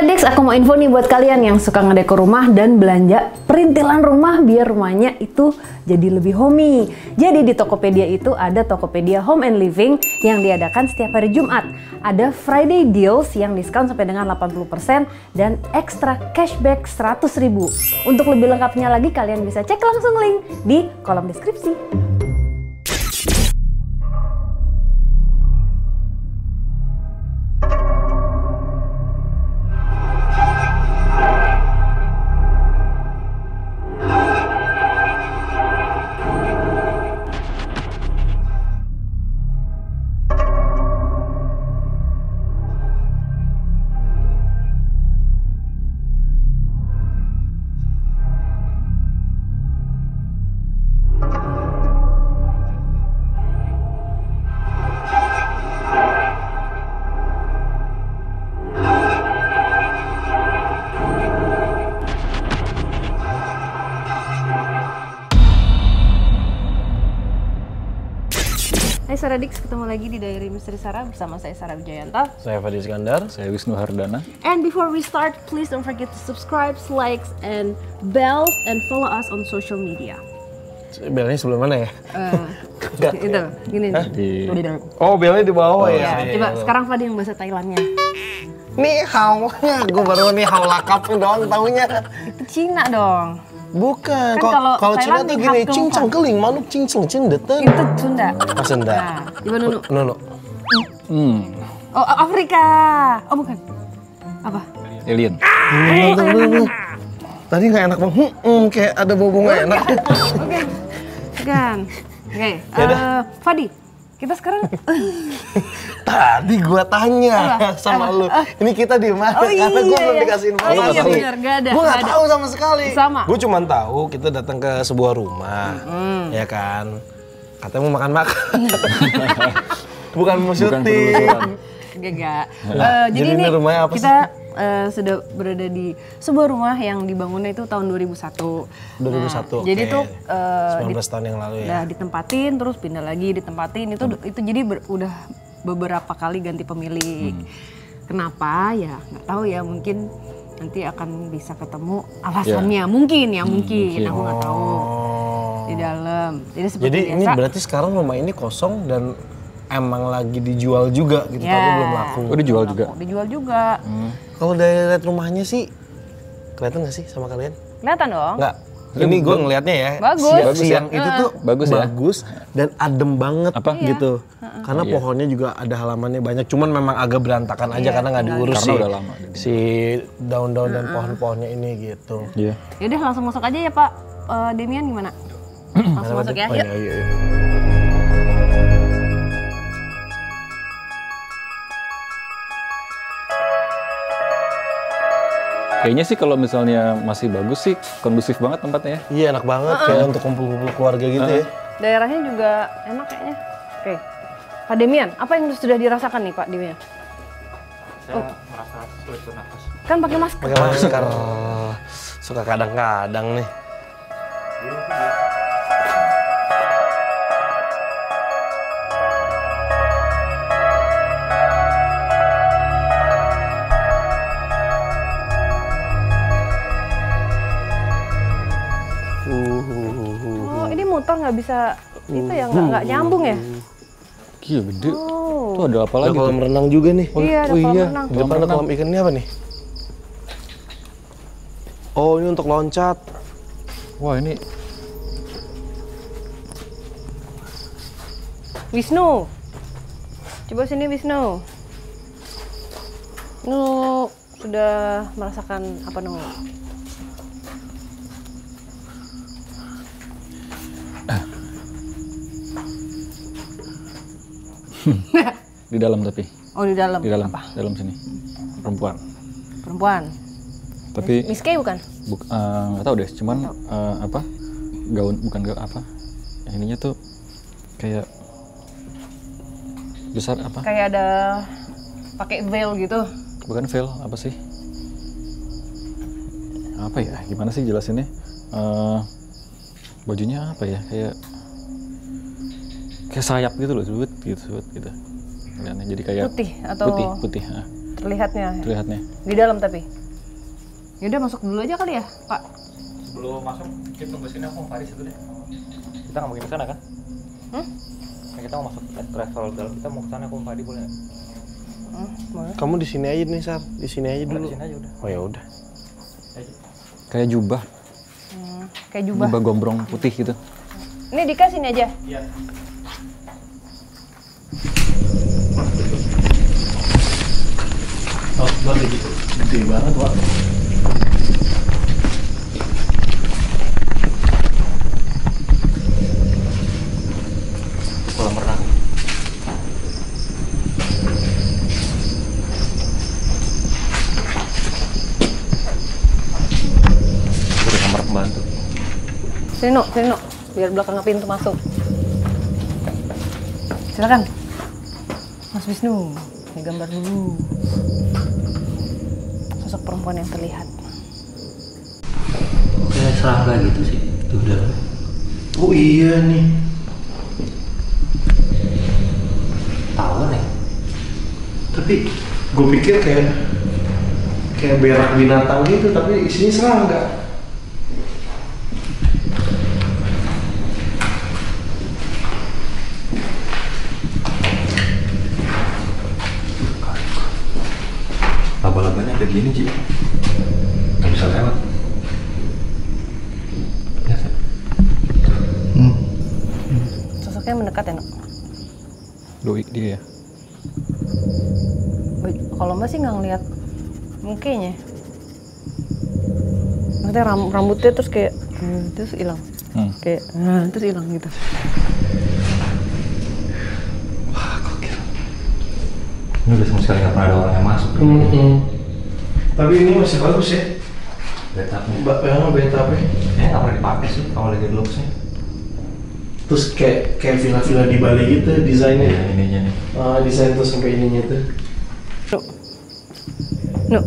Radix, aku mau info nih buat kalian yang suka ngedekor rumah dan belanja perintilan rumah biar rumahnya itu jadi lebih homey. Jadi di Tokopedia itu ada Tokopedia Home and Living yang diadakan setiap hari Jumat. Ada Friday Deals yang diskon sampai dengan 80% dan ekstra cashback 100.000. Untuk lebih lengkapnya lagi kalian bisa cek langsung link di kolom deskripsi. Hai Saradix, ketemu lagi di Diary Misteri Sarah bersama saya Sarah Wijayanto. Saya Fadi Iskandar. Saya Wisnu Hardana. And before we start, please don't forget to subscribe, likes, and bells, and follow us on social media. Belnya sebelum mana ya? Itu, gini nih. Oh, belnya di bawah ya? Coba sekarang Fadi yang bahasa Thailandnya. Ni hao, gue baru nih hao lakap doang taunya. Itu Cina dong. Bukan, Kan kalau Cina tuh gini, Haptung, cincang keling, manuk cincang cendeten. Itu Sunda. Oh, Sunda. Nah, coba Nunu. Nunu. Oh, Afrika. Oh, bukan. Apa? Alien. Tadi nggak enak bang, kayak ada bau nggak enak. Oke. Bukan. Oke. Fadi, kita sekarang Tadi gua tanya sama lu, ini kita di mana? Karena gua belum dikasih informasi. Oh iya benar, nggak ada. Gua nggak tahu sama sekali. Sama. Gua cuma tahu kita datang ke sebuah rumah, ya kan? Katanya mau makan-makan. Bukan mau syuting. Enggak. Jadi ini rumahnya apa kita sudah berada di sebuah rumah yang dibangunnya itu tahun 2001. 2001. Jadi tuh 19 tahun yang lalu ya. Udah ditempatin terus pindah lagi ditempatin itu jadi udah beberapa kali ganti pemilik. Kenapa? Ya nggak tahu ya, mungkin nanti akan bisa ketemu alasannya. Mungkin aku nggak tahu. Di dalam. Jadi seperti Jadi biasa. ini berarti sekarang rumah ini kosong dan emang lagi dijual juga gitu, tapi belum laku. Oh, dijual juga? Dijual juga. Kalau dari lihat rumahnya sih, kelihatan nggak sih sama kalian? Kelihatan dong. Nggak. Ini gue ngelihatnya ya. Bagus. Siang itu tuh Bagus ya? dan adem banget gitu. Iya. Karena pohonnya juga ada halamannya banyak. Cuman memang agak berantakan aja karena nggak diurus Karena sih. udah lama. Si daun-daun dan pohon-pohonnya ini gitu. Iya. Yaudah langsung masuk aja ya Pak. Demian gimana? Langsung masuk ya. Oh, Yuk. iya. Kayaknya sih kalau misalnya masih bagus sih, kondusif banget tempatnya ya. Iya enak banget kayak untuk kumpul-kumpul keluarga gitu ya. Daerahnya juga enak kayaknya. Oke. Pak Demian, apa yang sudah dirasakan nih Pak Demian? Saya merasa sulit bernafas. Kan pakai masker. Pakai masker. Suka kadang-kadang nih. Oh, ini motor nggak bisa itu ya, nggak nyambung ya? Gila gede. Oh. Tuh ada apa Ada lagi kolam tuh? renang juga nih. Iya, ada kolam renang. Di depan ada kolam ikan, ini apa nih? Oh, ini untuk loncat. Wah ini Wisnu, coba sini Wisnu. Nu sudah merasakan apa Nu? di dalam tapi. Oh di dalam. Di dalam. Apa? Dalam sini. Perempuan. Perempuan. Tapi Miss Kay bukan? nggak tahu deh. Cuman apa? Gaun bukan gaun apa? Yang ininya tuh kayak besar apa? Kayak ada pakai veil gitu. Bukan veil, apa sih? Apa ya? Gimana sih jelasinnya? Bajunya apa ya? Kayak sayap gitu loh, sebut gitu. Jadi kayak Putih atau putih. terlihatnya. Di dalam tapi. Yaudah masuk dulu aja kali ya, Pak. Sebelum masuk, kita tunggu sini aku mau Faris itu deh. Kita nggak mungkin ke sana kan? Nah, kita mau masuk travel dalam, kita mau ke sana aku mau Fadi boleh nggak? Boleh. Kamu di sini aja nih, Sar. Di sini aja dulu. Di sini aja udah. Oh ya udah. Kayak jubah. Kayak jubah. Jubah gombrong putih gitu. Ini Dika sini aja. Iya. Oh, baru gitu. Gede banget, Wak. Kolam renang. Itu kamar pembantu. Sini no, biar belakang pintu masuk. Silakan. Mas Wisnu, ini gambar dulu. Sosok perempuan yang terlihat. Kayak serangga gitu sih, tuh udah. Oh iya nih. Tawon ya? Tapi gue pikir kayak berak binatang gitu, tapi isinya serangga. Laba-labanya ada gini, Ci. Nggak bisa lewat. Lihat ya. Sosoknya mendekat ya, Nok? Doi dia ya. Kalau Mbak sih nggak ngeliat mukanya. Maksudnya rambutnya terus kayak terus hilang. Kayak terus hilang gitu. Wah, gokil. Ini udah sama sekali nggak pernah ada orang yang masuk. Tapi ini masih bagus ya. Betapnya. Betapnya. Kayaknya nggak pernah dipakai sih kalau lagi dulu sih. Terus kayak villa-villa di Bali gitu desainnya. Iya, ininya nih. Desain tuh sampai ininya tuh. No.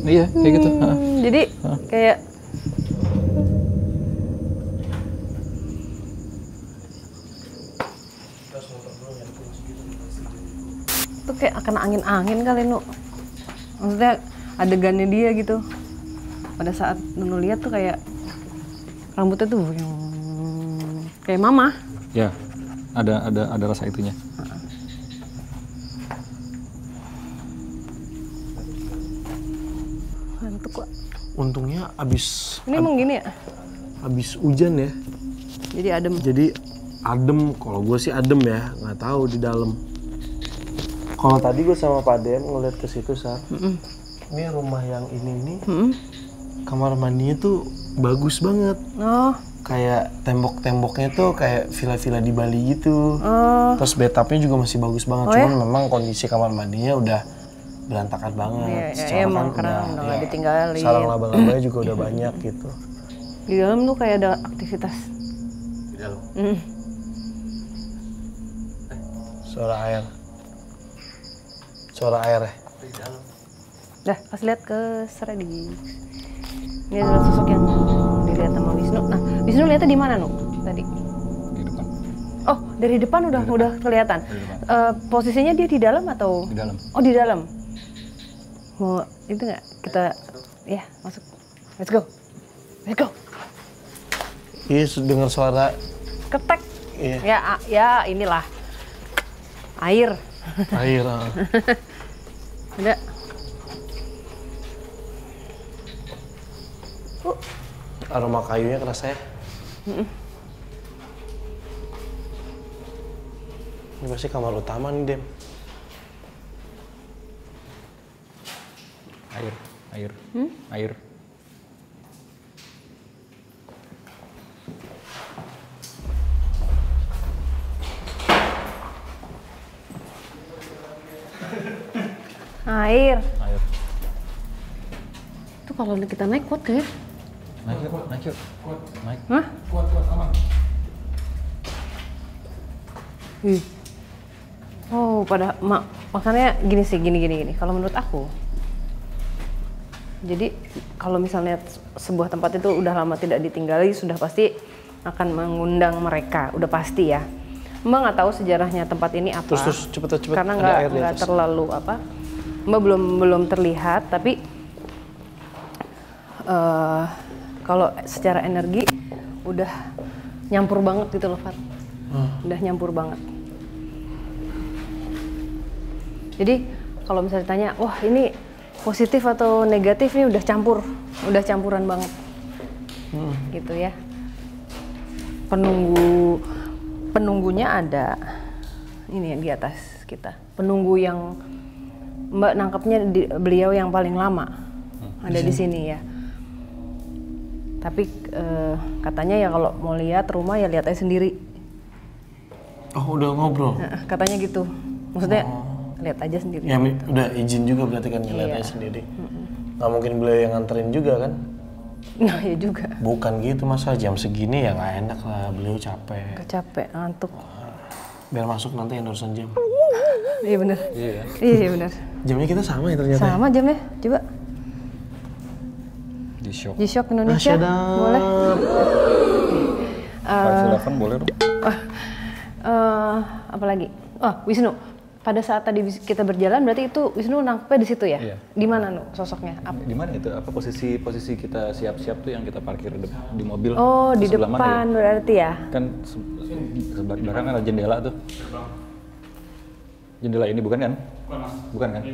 Iya, kayak gitu. Jadi kayak itu kayak akan angin-angin kali Nu. Maksudnya adegannya dia gitu. Pada saat Nunu lihat tuh kayak rambutnya tuh yang kayak mama. Ya, ada rasa itunya. Ngantuk kok. Untungnya abis Ini emang gini ya? abis hujan ya. Jadi adem. Jadi adem. Kalau gue sih adem ya, nggak tahu di dalam. Kalau tadi gue sama Pak Dem ngeliat ke situ Sar. Ini rumah yang ini kamar mandinya tuh bagus banget. Oh. Kayak tembok-temboknya tuh kayak villa-villa di Bali gitu. Terus bathtubnya juga masih bagus banget. Cuman memang kondisi kamar mandinya udah berantakan banget. Iya, emang karena udah nggak ditinggalin. Sarang laba-labanya juga udah banyak gitu. Di dalam tuh kayak ada aktivitas. Di dalam. Suara air. Suara air ya. Dah, pas lihat ke Sredi. Ini adalah sosok yang dilihat sama Wisnu. Nah, Wisnu lihatnya di mana, Nu? Tadi? Di depan. Oh, dari depan udah kelihatan. Posisinya dia di dalam atau? Di dalam. Oh, di dalam. Mau itu nggak? Kita ya masuk. Let's go. Let's go. Iya, dengar suara. Ketek. Iya. Ya inilah. Air. Air. Ada. Aroma kayunya kerasa ya. Ini pasti kamar utama nih, Dem. Air. Air. Itu kalau kita naik kuat ya? Naik yuk. Naik. Hah? Kuat aman. Oh, makanya gini sih, gini. Kalau menurut aku, jadi kalau misalnya sebuah tempat itu udah lama tidak ditinggali, sudah pasti akan mengundang mereka, udah pasti ya. Mbak nggak tahu sejarahnya tempat ini apa. Terus cepet Karena ada air di nggak atas. terlalu apa. Mbak belum terlihat, tapi kalau secara energi udah nyampur banget gitu loh, Fat. Udah nyampur banget. Jadi kalau misalnya ditanya, wah ini positif atau negatif, ini udah campuran banget. Gitu ya. Penunggunya ada ini ya di atas kita. Penunggu yang Mbak nangkepnya beliau yang paling lama ada di sini ya. Tapi katanya ya kalau mau lihat rumah ya lihat aja sendiri. Oh udah ngobrol? Katanya gitu. Maksudnya lihat aja sendiri. Ya udah izin juga berarti kan ngeliat aja sendiri. Nggak mungkin beliau yang nganterin juga kan? Nah ya juga. Bukan gitu, masa jam segini ya nggak enak lah, beliau capek. Capek, ngantuk. Biar masuk nanti yang urusan jam. Iya bener. Iya bener. Jamnya kita sama ya ternyata. Sama jamnya, coba. Di Shock Indonesia, boleh. 511 boleh dong. Apa lagi? Oh, Wisnu. Pada saat tadi kita berjalan, berarti itu Wisnu nangkepnya di situ ya? Iya. Di mana Nu sosoknya? Di mana itu? Apa posisi kita siap-siap tuh yang kita parkir di mobil? Oh, di sebelah depan mana ya? berarti ya? Kan sebelah belakang ada jendela tuh. Jendela ini bukan kan? Bukan kan?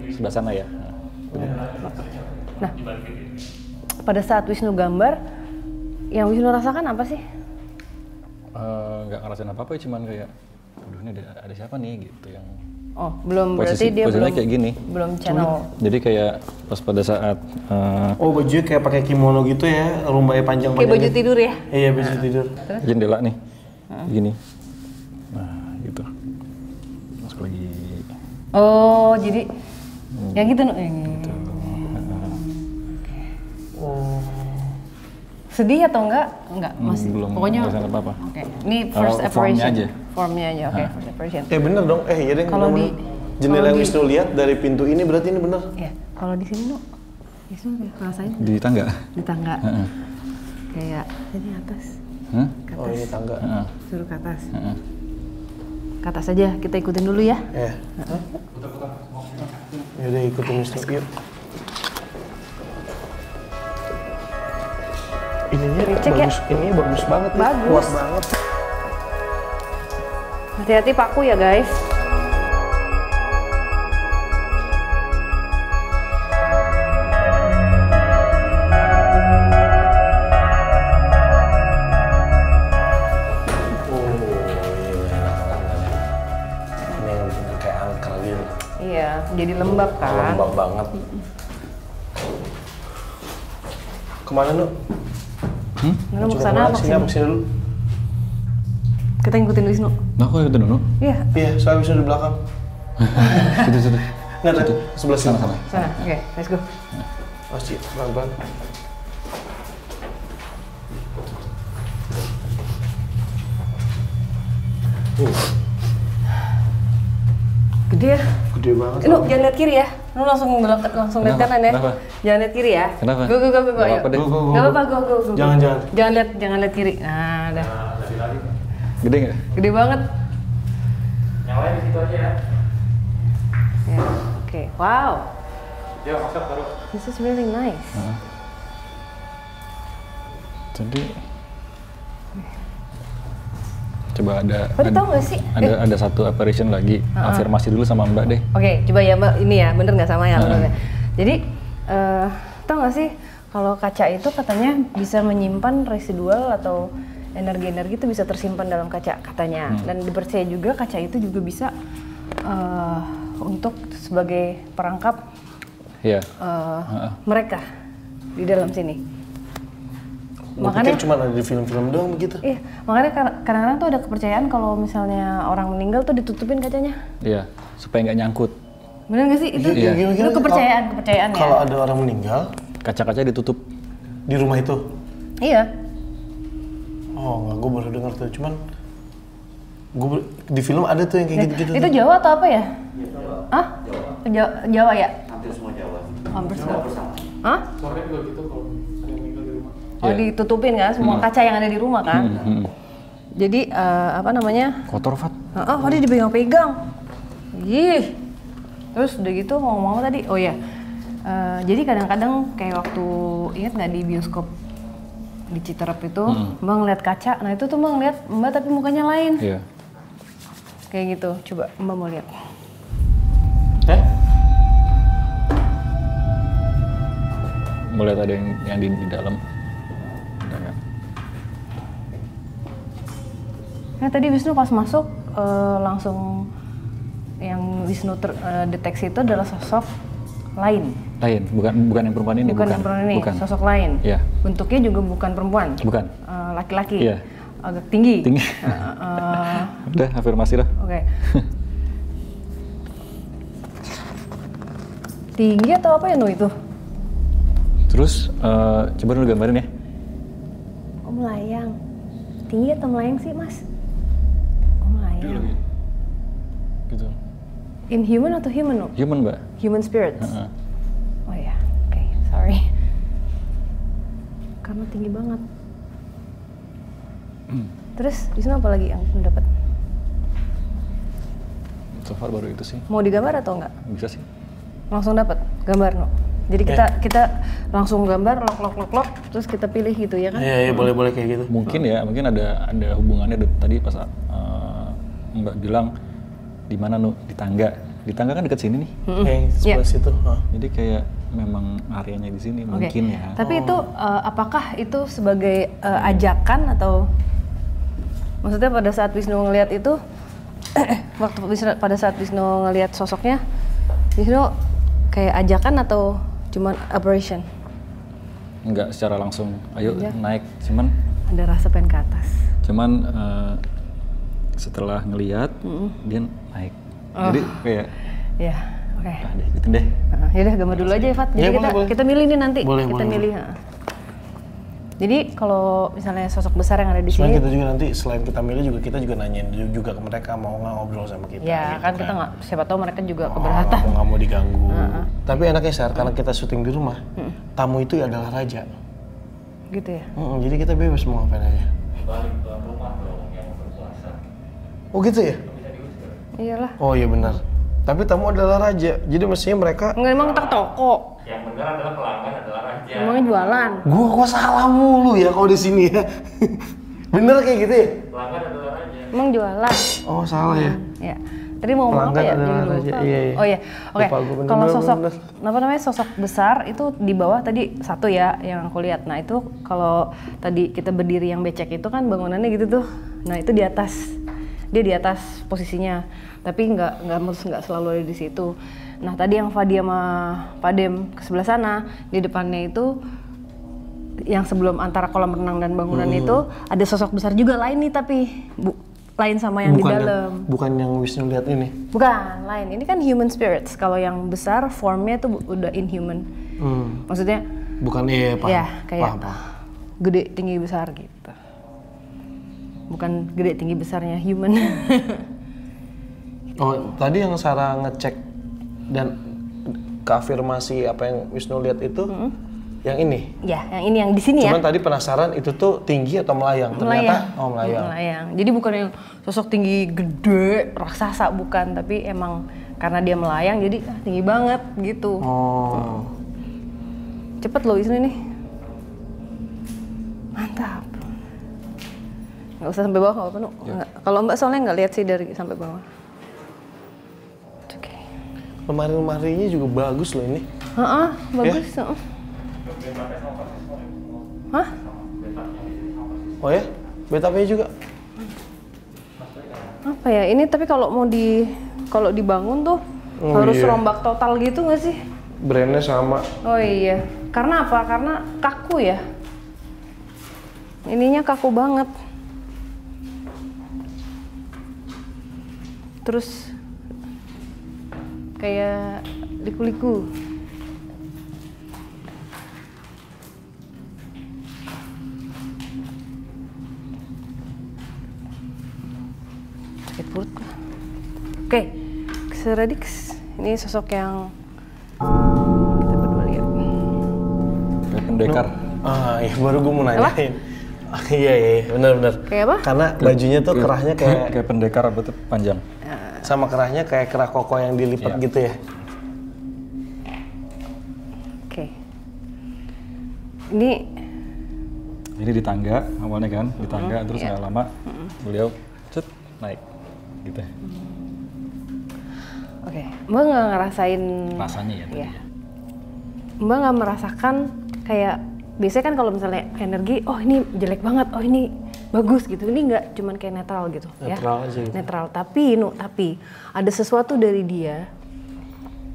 Sebelah sana ya. Nah, pada saat Wisnu gambar, yang Wisnu rasakan apa sih? Nggak ngerasain apa-apa, cuman kayak, aduh ini ada siapa nih gitu yang. Oh, belum berarti dia belum kayak gini. Belum channel. Jadi kayak pas pada saat Oh bajunya kayak pakai kimono gitu ya, rumbai panjang. Kayak baju tidur ya? Iya baju tidur. jendela nih, gini. Nah gitu. Masuk lagi. Oh, jadi yang gitu Nu. Sedih atau enggak? Enggak, masih. Belum Pokoknya ngerasain apa-apa. Oke. Ini first Formnya apparition. aja. Formnya aja, oke. First apparition. Bener dong, iya deh. Kalau di jendela yang Wisnu lihat dari pintu ini berarti ini bener. Iya. Kalau di sini Nu, Wisnu ngerasain Di tangga. di tangga. Kayak ini atas. Hah? Ke Oh atas. ini tangga. Suruh ke atas. Ke atas aja, kita ikutin dulu ya. Iya. Yaudah ikutin Wisnu yuk. Ininya Cek ya. bagus, ininya bagus banget ya. Bagus. Kuat banget. Hati-hati paku ya guys. Ini yang bener kayak angker gitu. Iya, jadi lembab kan. Lembab banget. Kemana Nu? Nggak mau kesana apa Sini kesini? apa sini dulu? Kita ngikutin Wisnu. Nah, aku ikut dulu. Iya, Iya, soalnya Wisnu di belakang. Situ. Nggak ada, sebelah sini. Sana. sana. Oke, let's go. Pasti, pelan-pelan. Gede ya. Gede banget. Nu, jangan lihat kiri ya. Nu langsung lihat Kenapa? kanan ya. Kenapa? Jangan lihat kiri ya. Kenapa? Go, Nggak ayo. apa-apa deh. Gak apa-apa, go. Jangan. Jangan lihat kiri. Nah, udah. Gede nggak? Gede banget. Nyalain di situ aja ya. Ya, oke. Wow. Yuk masuk baru. This is really nice. Jadi coba ada Baru tau gak sih? ada satu apparition lagi. Afirmasi dulu sama Mbak deh. Oke, coba ya Mbak, ini ya, bener nggak sama ya? Bener. Jadi, tau nggak sih kalau kaca itu katanya bisa menyimpan residual atau energi-energi itu bisa tersimpan dalam kaca katanya. Dan dipercaya juga kaca itu juga bisa untuk sebagai perangkap Iya. mereka di dalam sini. Gue pikir cuma ada di film-film doang begitu. Iya, makanya kadang-kadang tuh ada kepercayaan kalau misalnya orang meninggal tuh ditutupin kacanya. Iya, supaya nggak nyangkut. Bener nggak sih? Itu, Iya. itu kepercayaan ya. Kalau ada orang meninggal Kaca-kaca ditutup. di rumah itu. Iya. Oh nggak, gue baru dengar tuh. Cuman di film ada tuh yang kayak gitu-gitu. Itu tuh. Jawa atau apa ya? Hah? Jawa ya? Hampir semua Jawa. Hampir semua. Hah? Oh, Iya. ditutupin kan semua kaca yang ada di rumah kan? Jadi apa namanya? Kotor, Fat. Tadi dipegang-pegang. Ih. Terus udah gitu ngomong apa tadi? Oh ya. Jadi kadang-kadang kayak waktu ingat nggak di bioskop di Citerep itu, Mbak ngeliat kaca. Nah itu tuh Mbak ngeliat Mbak tapi mukanya lain. Iya. Kayak gitu. Coba Mbak mau lihat. Mau lihat ada yang di dalam. Enggak. Nah tadi Wisnu pas masuk langsung yang Wisnu deteksi itu adalah sosok lain. Lain, bukan yang perempuan ini. Bukan yang perempuan ini, sosok lain. Iya. Bentuknya juga bukan perempuan. Bukan. Laki-laki. Iya. Agak tinggi. Tinggi. Udah, afirmasi lah. Oke. Tinggi atau apa ya Nu itu? Terus coba dulu gambarin ya. Oh melayang. Tinggi atau melayang sih Mas? Oh melayang. Gitu. Inhuman atau human Nu? Human, Mbak. Human spirits. Oh ya, oke, sorry. Karena tinggi banget. Terus Wisnu apa lagi yang dapat? So far baru itu sih. Mau digambar atau enggak? Bisa sih. Langsung dapat gambar No. Jadi kita langsung gambar lock, terus kita pilih gitu ya kan? Iya, boleh kayak gitu. Mungkin ya, mungkin ada hubungannya tadi pas Mbak bilang di mana Nu? Di tangga. Di tangga kan dekat sini nih. Sebelah situ. Jadi kayak memang areanya di sini mungkin ya. Tapi itu apakah itu sebagai ajakan atau maksudnya pada saat Wisnu ngelihat itu pada saat Wisnu ngelihat sosoknya Wisnu kayak ajakan atau cuman apparition? Enggak secara langsung. Ayo naik, cuman ada rasa pengen ke atas. Cuman setelah ngelihat dia naik. Jadi kayak ya, oke. Gitu deh. Yaudah gambar dulu aja ya Fat. Jadi kita milih nih nanti. Boleh. Milih. Jadi kalau misalnya sosok besar yang ada di sini. Kita juga nanti selain kita milih kita juga nanyain juga ke mereka mau nggak ngobrol sama kita. Ya gitu kan kita nggak, siapa tahu mereka juga keberatan. Nggak mau diganggu. Tapi enaknya Sar, karena kita syuting di rumah, tamu itu adalah raja. Gitu ya. Jadi kita bebas mau ngapain aja. Balik ke rumah dong yang berpuasa. Oh gitu ya? Iyalah. Oh iya benar. Tapi tamu adalah raja, jadi mestinya mereka. Enggak, emang kita toko. Yang benar adalah pelanggan adalah raja. Emangnya jualan. Gua kok salah mulu ya kalau di sini ya. Bener kayak gitu ya? Pelanggan adalah raja. Emang jualan. Oh salah ya. Ya. Tadi mau ngomong apa ya? Pelanggan adalah Jadi raja. lupa. Iya. Oh iya. Oke. Lupa gua, Kalau bener, sosok bener. apa namanya sosok besar itu di bawah tadi satu ya yang aku lihat. Nah itu kalau tadi kita berdiri yang becek itu kan bangunannya gitu tuh. Nah itu di atas. Dia di atas posisinya. Tapi nggak selalu ada di situ. Nah tadi yang Fadi sama Padem ke sebelah sana di depannya itu yang sebelum antara kolam renang dan bangunan itu ada sosok besar juga lain nih tapi lain sama yang di dalam. Bukan yang Wisnu lihat ini. Bukan, lain. Ini kan human spirits. Kalau yang besar formnya tuh udah inhuman. Maksudnya bukan paham. Ya, kayak paham. gede tinggi besar gitu. Bukan gede tinggi besarnya human. Oh, tadi yang Sarah ngecek dan keafirmasi apa yang Wisnu lihat itu yang ini. Ya, yang ini yang di sini ya. Cuman tadi penasaran itu tuh tinggi atau melayang? Ternyata melayang. Melayang. Jadi bukan yang sosok tinggi gede raksasa bukan, tapi emang karena dia melayang jadi tinggi banget gitu. Oh. Cepet loh Wisnu nih. Mantap. Nggak usah sampai bawah nggak apa-apa Nu. Kalau Mbak soalnya nggak lihat sih dari sampai bawah. Oke. Lemari-lemarinya juga bagus loh ini. Bagus. Hah? Oh ya? Betapnya juga. Apa ya? Ini tapi kalau dibangun tuh harus rombak total gitu nggak sih? Brandnya sama. Oh iya. Karena apa? Karena kaku ya. Ininya kaku banget. Terus kayak liku-liku. Sakit perut. Oke, Radix. Ini sosok yang kita berdua lihat. Kayak pendekar. Iya baru gue mau nanyain. Iya, benar. Kayak apa? Karena bajunya tuh kerahnya kayak pendekar rambutnya panjang. sama kerahnya kayak kerah koko yang dilipat gitu ya. Oke. Ini di tangga awalnya kan, di tangga terus nggak lama beliau cet naik gitu. Oke, Mbak nggak ngerasain Rasanya ya tadi. ya. Mbak nggak merasakan kayak biasanya kan kalau misalnya energi, oh ini jelek banget, oh ini bagus gitu. Ini nggak cuman kayak netral gitu Netral ya. aja gitu. Netral, tapi ada sesuatu dari dia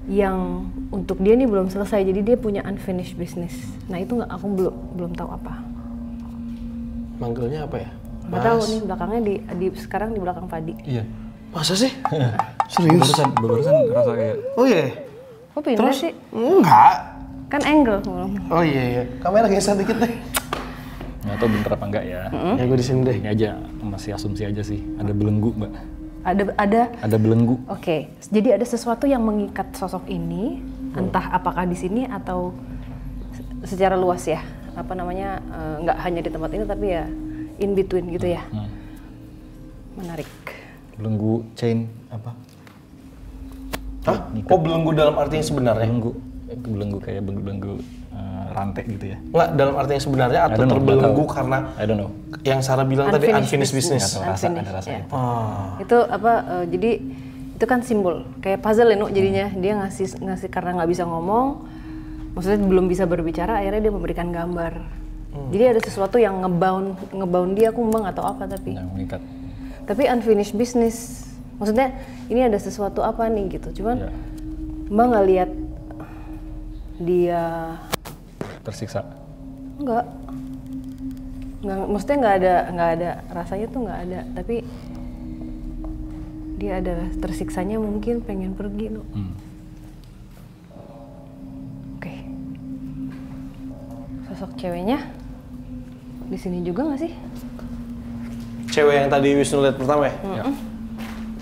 yang untuk dia nih belum selesai, jadi dia punya unfinished business. Nah itu nggak, aku belum tahu apa. Manggilnya apa ya? Nggak tahu nih belakangnya sekarang di belakang Fadi. Iya. Masa sih? Serius? Barusan ngerasa kayak Oh iya. Kok pindah sih? Enggak. Kan angle. Oh iya. Kamera geser dikit deh. nggak tahu bener apa enggak ya. Ya gue di sini deh. Ini aja masih asumsi aja sih. Ada belenggu mbak. Ada Belenggu. Oke, jadi ada sesuatu yang mengikat sosok ini, entah apakah di sini atau secara luas ya, apa namanya, nggak hanya di tempat ini tapi ya in between gitu ya. Menarik. Belenggu chain apa? Hah? Oh belenggu dalam artinya sebenarnya? Belenggu kayak belenggu rantai gitu ya. Enggak, dalam artinya sebenarnya atau terbelenggu karena I don't know. yang Sarah bilang tadi unfinished business. Ada rasa ya. itu. Itu apa? Jadi itu kan simbol kayak puzzle ya, jadinya dia ngasih karena nggak bisa ngomong, maksudnya belum bisa berbicara, akhirnya dia memberikan gambar. Jadi ada sesuatu yang ngebound dia, aku nggak tahu apa Yang mengikat. tapi unfinished business. Maksudnya ini ada sesuatu apa nih gitu. Cuman Mbak nggak lihat dia Tersiksa. nggak, maksudnya nggak ada rasanya tuh nggak ada, tapi dia ada tersiksanya, mungkin pengen pergi loh. Oke. Sosok ceweknya di sini juga nggak sih? Cewek yang tadi Wisnu lihat pertama ya?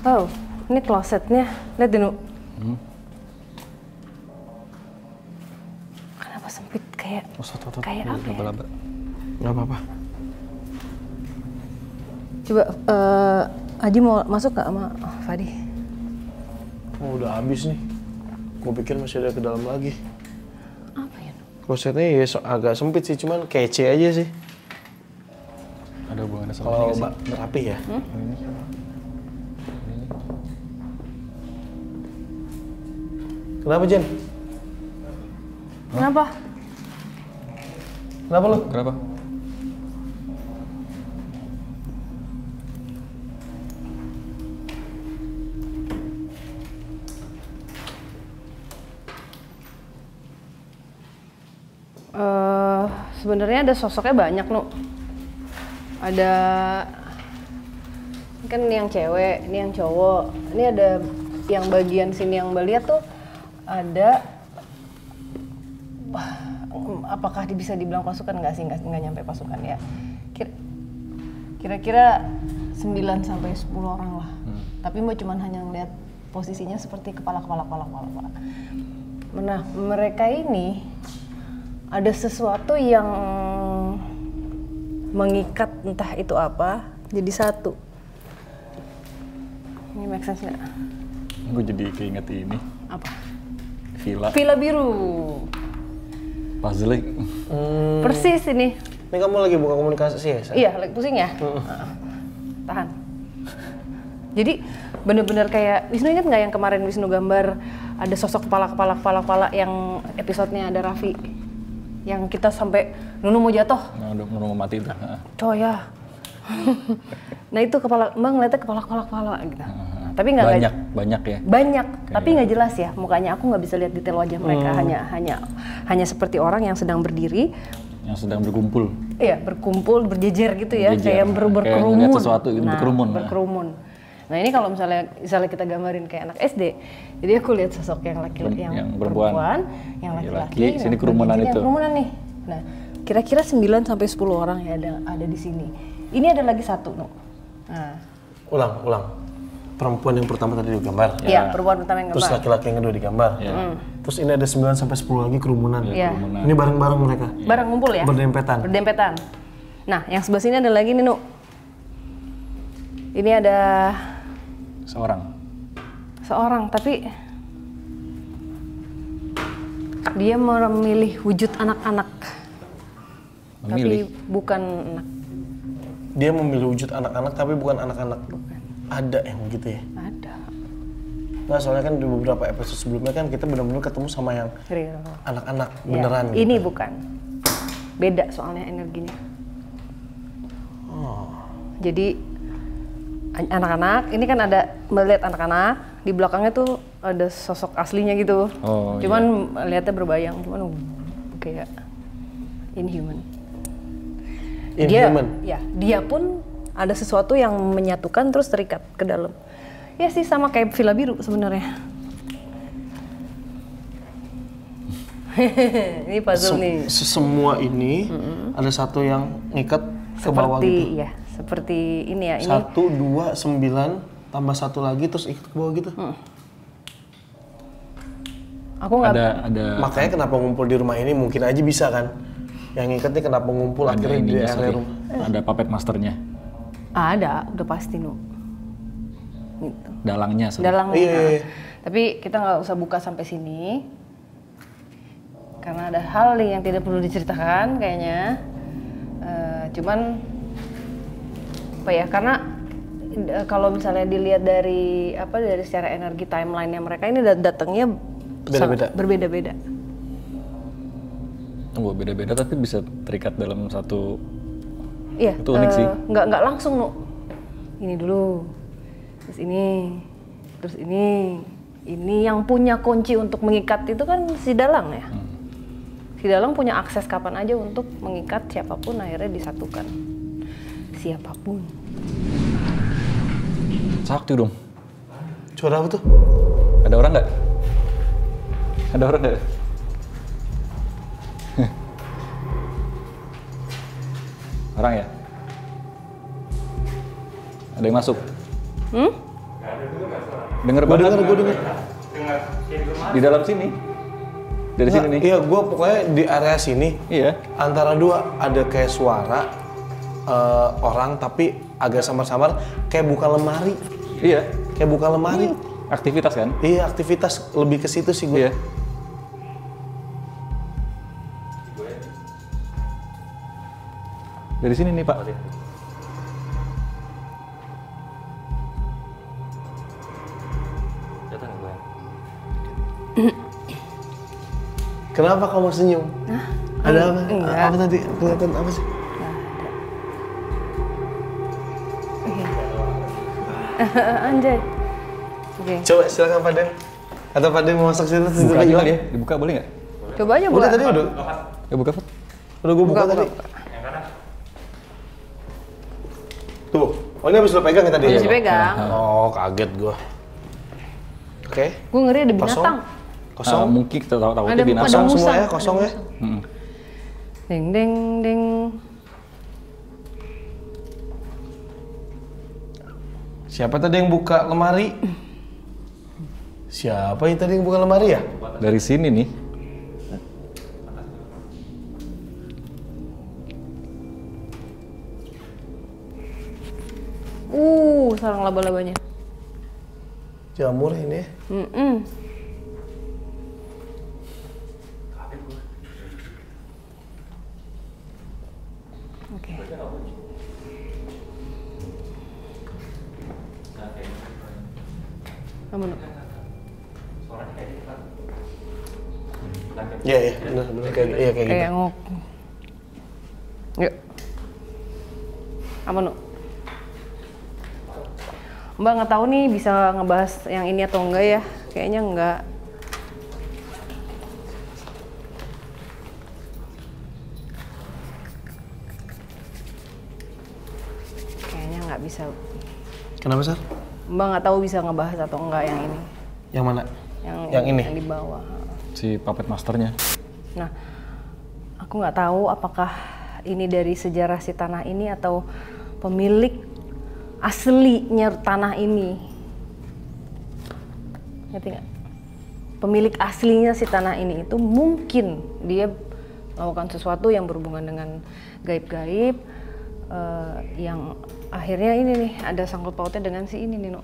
Oh, ini klosetnya, lihat dulu. Kenapa sempit kayak apa ya? Laba-laba. Nggak apa-apa. Coba Aji mau masuk nggak sama Fadi? Oh, udah habis nih. Gue pikir masih ada ke dalam lagi. Apa ya? Klosetnya ya agak sempit sih, cuman kece aja sih. Ada hubungannya sama Kalau ini Mbak rapi ya. Kenapa Jen? Kenapa? Kenapa lu? Kenapa? Sebenarnya ada sosoknya banyak, Nu. Ada kan ini yang cewek, ini yang cowok, ini ada yang bagian sini yang Mbak lihat tuh ada, apakah bisa dibilang pasukan nggak sih? Nggak nyampe pasukan ya. Kira-kira 9 sampai 10 orang lah. Tapi Mbak cuman hanya ngeliat posisinya seperti kepala. Nah, mereka ini ada sesuatu yang mengikat, entah itu apa, jadi satu. Ini make sense nggak? Gue jadi keinget ini. Apa? Villa Biru. puzzle. Persis ini. Ini kamu lagi buka komunikasi ya? Sa? Iya, lagi pusing ya? Tahan. Jadi bener-bener kayak, Wisnu inget nggak yang kemarin Wisnu gambar ada sosok kepala yang episodenya ada Raffi, yang kita sampai Nunu mau jatuh. Nah, udah mau mati udah. Coy ya. Nah itu Mbak ngeliatnya kepala gitu. Tapi nggak banyak ya. Banyak, tapi nggak jelas ya mukanya. Aku nggak bisa lihat detail wajah mereka. Hanya seperti orang yang sedang berdiri. Yang sedang berkumpul. Iya, berkumpul, berjejer gitu ya, kayak berkerumun. Kayak ngeliat sesuatu, berkerumun. Berkerumun. Nah ini kalau misalnya kita gambarin kayak anak SD, jadi aku lihat sosok yang laki-laki, yang perempuan, yang laki-laki, sini kerumunan itu. Kerumunan nih. Nah, kira-kira 9 sampai 10 orang ya ada di sini. Ini ada lagi satu, Nu. Nah. Ulang. Perempuan yang pertama tadi digambar. Iya, perempuan pertama yang gambar. Terus laki-laki yang kedua digambar. Terus ini ada 9 sampai 10 lagi kerumunan. Iya. Ini bareng-bareng mereka. Bareng ngumpul ya? Berdempetan. Nah, yang sebelah sini ada lagi nih, Nuk. Ini ada seorang, tapi dia memilih wujud anak-anak. Tapi bukan anak. Dia memilih wujud anak-anak tapi bukan anak-anak. Ada yang gitu ya? Ada. Nggak, soalnya kan di beberapa episode sebelumnya kan kita benar-benar ketemu sama yang Real. anak-anak Ya, beneran. ini gitu. bukan. Beda soalnya energinya. Jadi anak-anak, ini kan ada melihat anak-anak, di belakangnya tuh ada sosok aslinya gitu. Cuman lihatnya berbayang, cuman kayak inhuman. Inhuman? Dia pun ada sesuatu yang menyatukan terus terikat ke dalam. Ya sih sama kayak Villa Biru sebenarnya. Ini puzzle nih. Semua ini ada satu yang ngikat ke bawah gitu. Iya, seperti ini ya. 1, 2, 9 tambah 1 lagi terus ikut ke bawah gitu. Aku nggak. Ada. Makanya kenapa ngumpul di rumah ini mungkin aja bisa kan? Yang ngikatnya kenapa ngumpul akhirnya di area rumah? Ada puppet masternya. Ada, udah pasti Nu. Gitu. Dalangnya. Dalangnya. Iya. Tapi kita nggak usah buka sampai sini. Karena ada hal yang tidak perlu diceritakan kayaknya. Cuman apa ya? Karena kalau misalnya dilihat dari secara energi timeline-nya mereka ini datangnya berbeda-beda. Tunggu, beda-beda tapi bisa terikat dalam satu. Iya. Itu unik sih. Nggak langsung Nu. Ini dulu. Terus ini. Terus ini. Ini yang punya kunci untuk mengikat itu kan si dalang ya. Si dalang punya akses kapan aja untuk mengikat siapapun, akhirnya disatukan. Siapapun. Sakti dong. Suara apa tuh? Ada orang nggak? Ada orang nggak? Orang ya? Ada yang masuk? Dengar banget. Gue denger. Di dalam sini. Dari sini nih. Iya, gue pokoknya di area sini. Iya. Antara dua ada kayak suara orang tapi agak samar-samar kayak buka lemari. Iya. Kayak buka lemari. Aktivitas kan? Iya, aktivitas lebih ke situ sih gue. Iya. Dari sini nih Pak. Datang gue. Kenapa kamu senyum? Ada apa? Enggak. Apa tadi? Kelihatan apa sih? Anjay. Oke. Coba silakan Pak Den. Atau Pak Den mau masuk sini terus Buka aja hilang? kali ya. Dibuka boleh nggak? Coba aja Udah buka. tadi udah. Ya buka Pak. Udah gue buka tadi. Tuh. Oh ini habis lo pegang ya tadi? Habis dipegang. Oh kaget gue. Oke. Gue ngeri ada binatang. Kosong. Mungkin kita tahu Ada itu binatang. Kosong musa. semua ya, kosong ya. Ding ding ding. Siapa tadi yang buka lemari? Siapa yang tadi yang buka lemari ya? Dari sini nih. Sarang laba-labanya. Jamur ini ya. Oke. Kamu Nu. Iya iya benar kayak kayak gitu. Kayak ngok. Yuk. Apa Nu? Mbak nggak tahu nih bisa ngebahas yang ini atau enggak ya? Kayaknya enggak. Kayaknya nggak bisa. Kenapa Sar? Mbak nggak tahu bisa ngebahas atau enggak yang ini. Yang mana? Yang ini? Yang di bawah. Si puppet masternya. Nah, aku nggak tahu apakah ini dari sejarah si tanah ini atau pemilik aslinya tanah ini. Ngerti nggak? Pemilik aslinya si tanah ini itu mungkin dia melakukan sesuatu yang berhubungan dengan gaib-gaib yang akhirnya ini nih ada sangkut pautnya dengan si ini nih, No.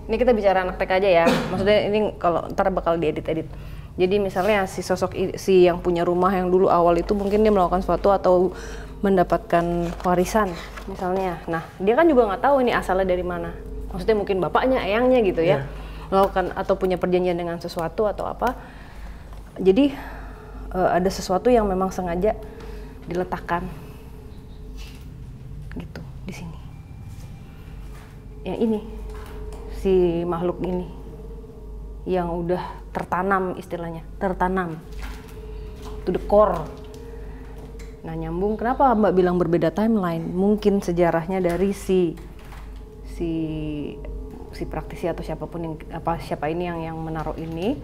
Ini kita bicara anak TK aja ya. Maksudnya ini kalau ntar bakal diedit-edit. Jadi misalnya si sosok si yang punya rumah yang dulu awal itu mungkin dia melakukan sesuatu atau mendapatkan warisan misalnya. Nah, dia kan juga nggak tahu ini asalnya dari mana. Maksudnya mungkin bapaknya, ayangnya gitu ya. Melakukan atau punya perjanjian dengan sesuatu atau apa. Jadi ada sesuatu yang memang sengaja diletakkan gitu di sini. Yang ini si makhluk ini yang udah tertanam istilahnya, tertanam to the core. Nah, nyambung kenapa Mbak bilang berbeda timeline? Mungkin sejarahnya dari si praktisi atau siapapun yang siapa ini yang menaruh ini.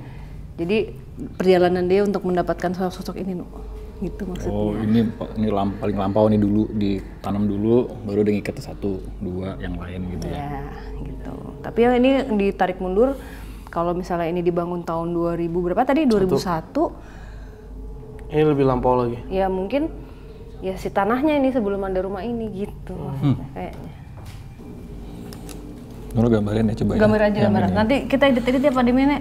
Jadi perjalanan dia untuk mendapatkan sosok ini, no. Gitu maksudnya. Oh, ini paling lampau nih dulu ditanam dulu, baru dia ngikat 1, 2 yang lain gitu ya. Ya, gitu. Tapi yang ini ditarik mundur. Kalau misalnya ini dibangun tahun 2000 berapa tadi? 2001. Ini lebih lampau lagi. Ya mungkin ya si tanahnya ini sebelum ada rumah ini gitu maksudnya kayaknya. Nurul gambarin ya coba ya. Gambar aja gambaran. Nanti kita edit ya Pak Dimene.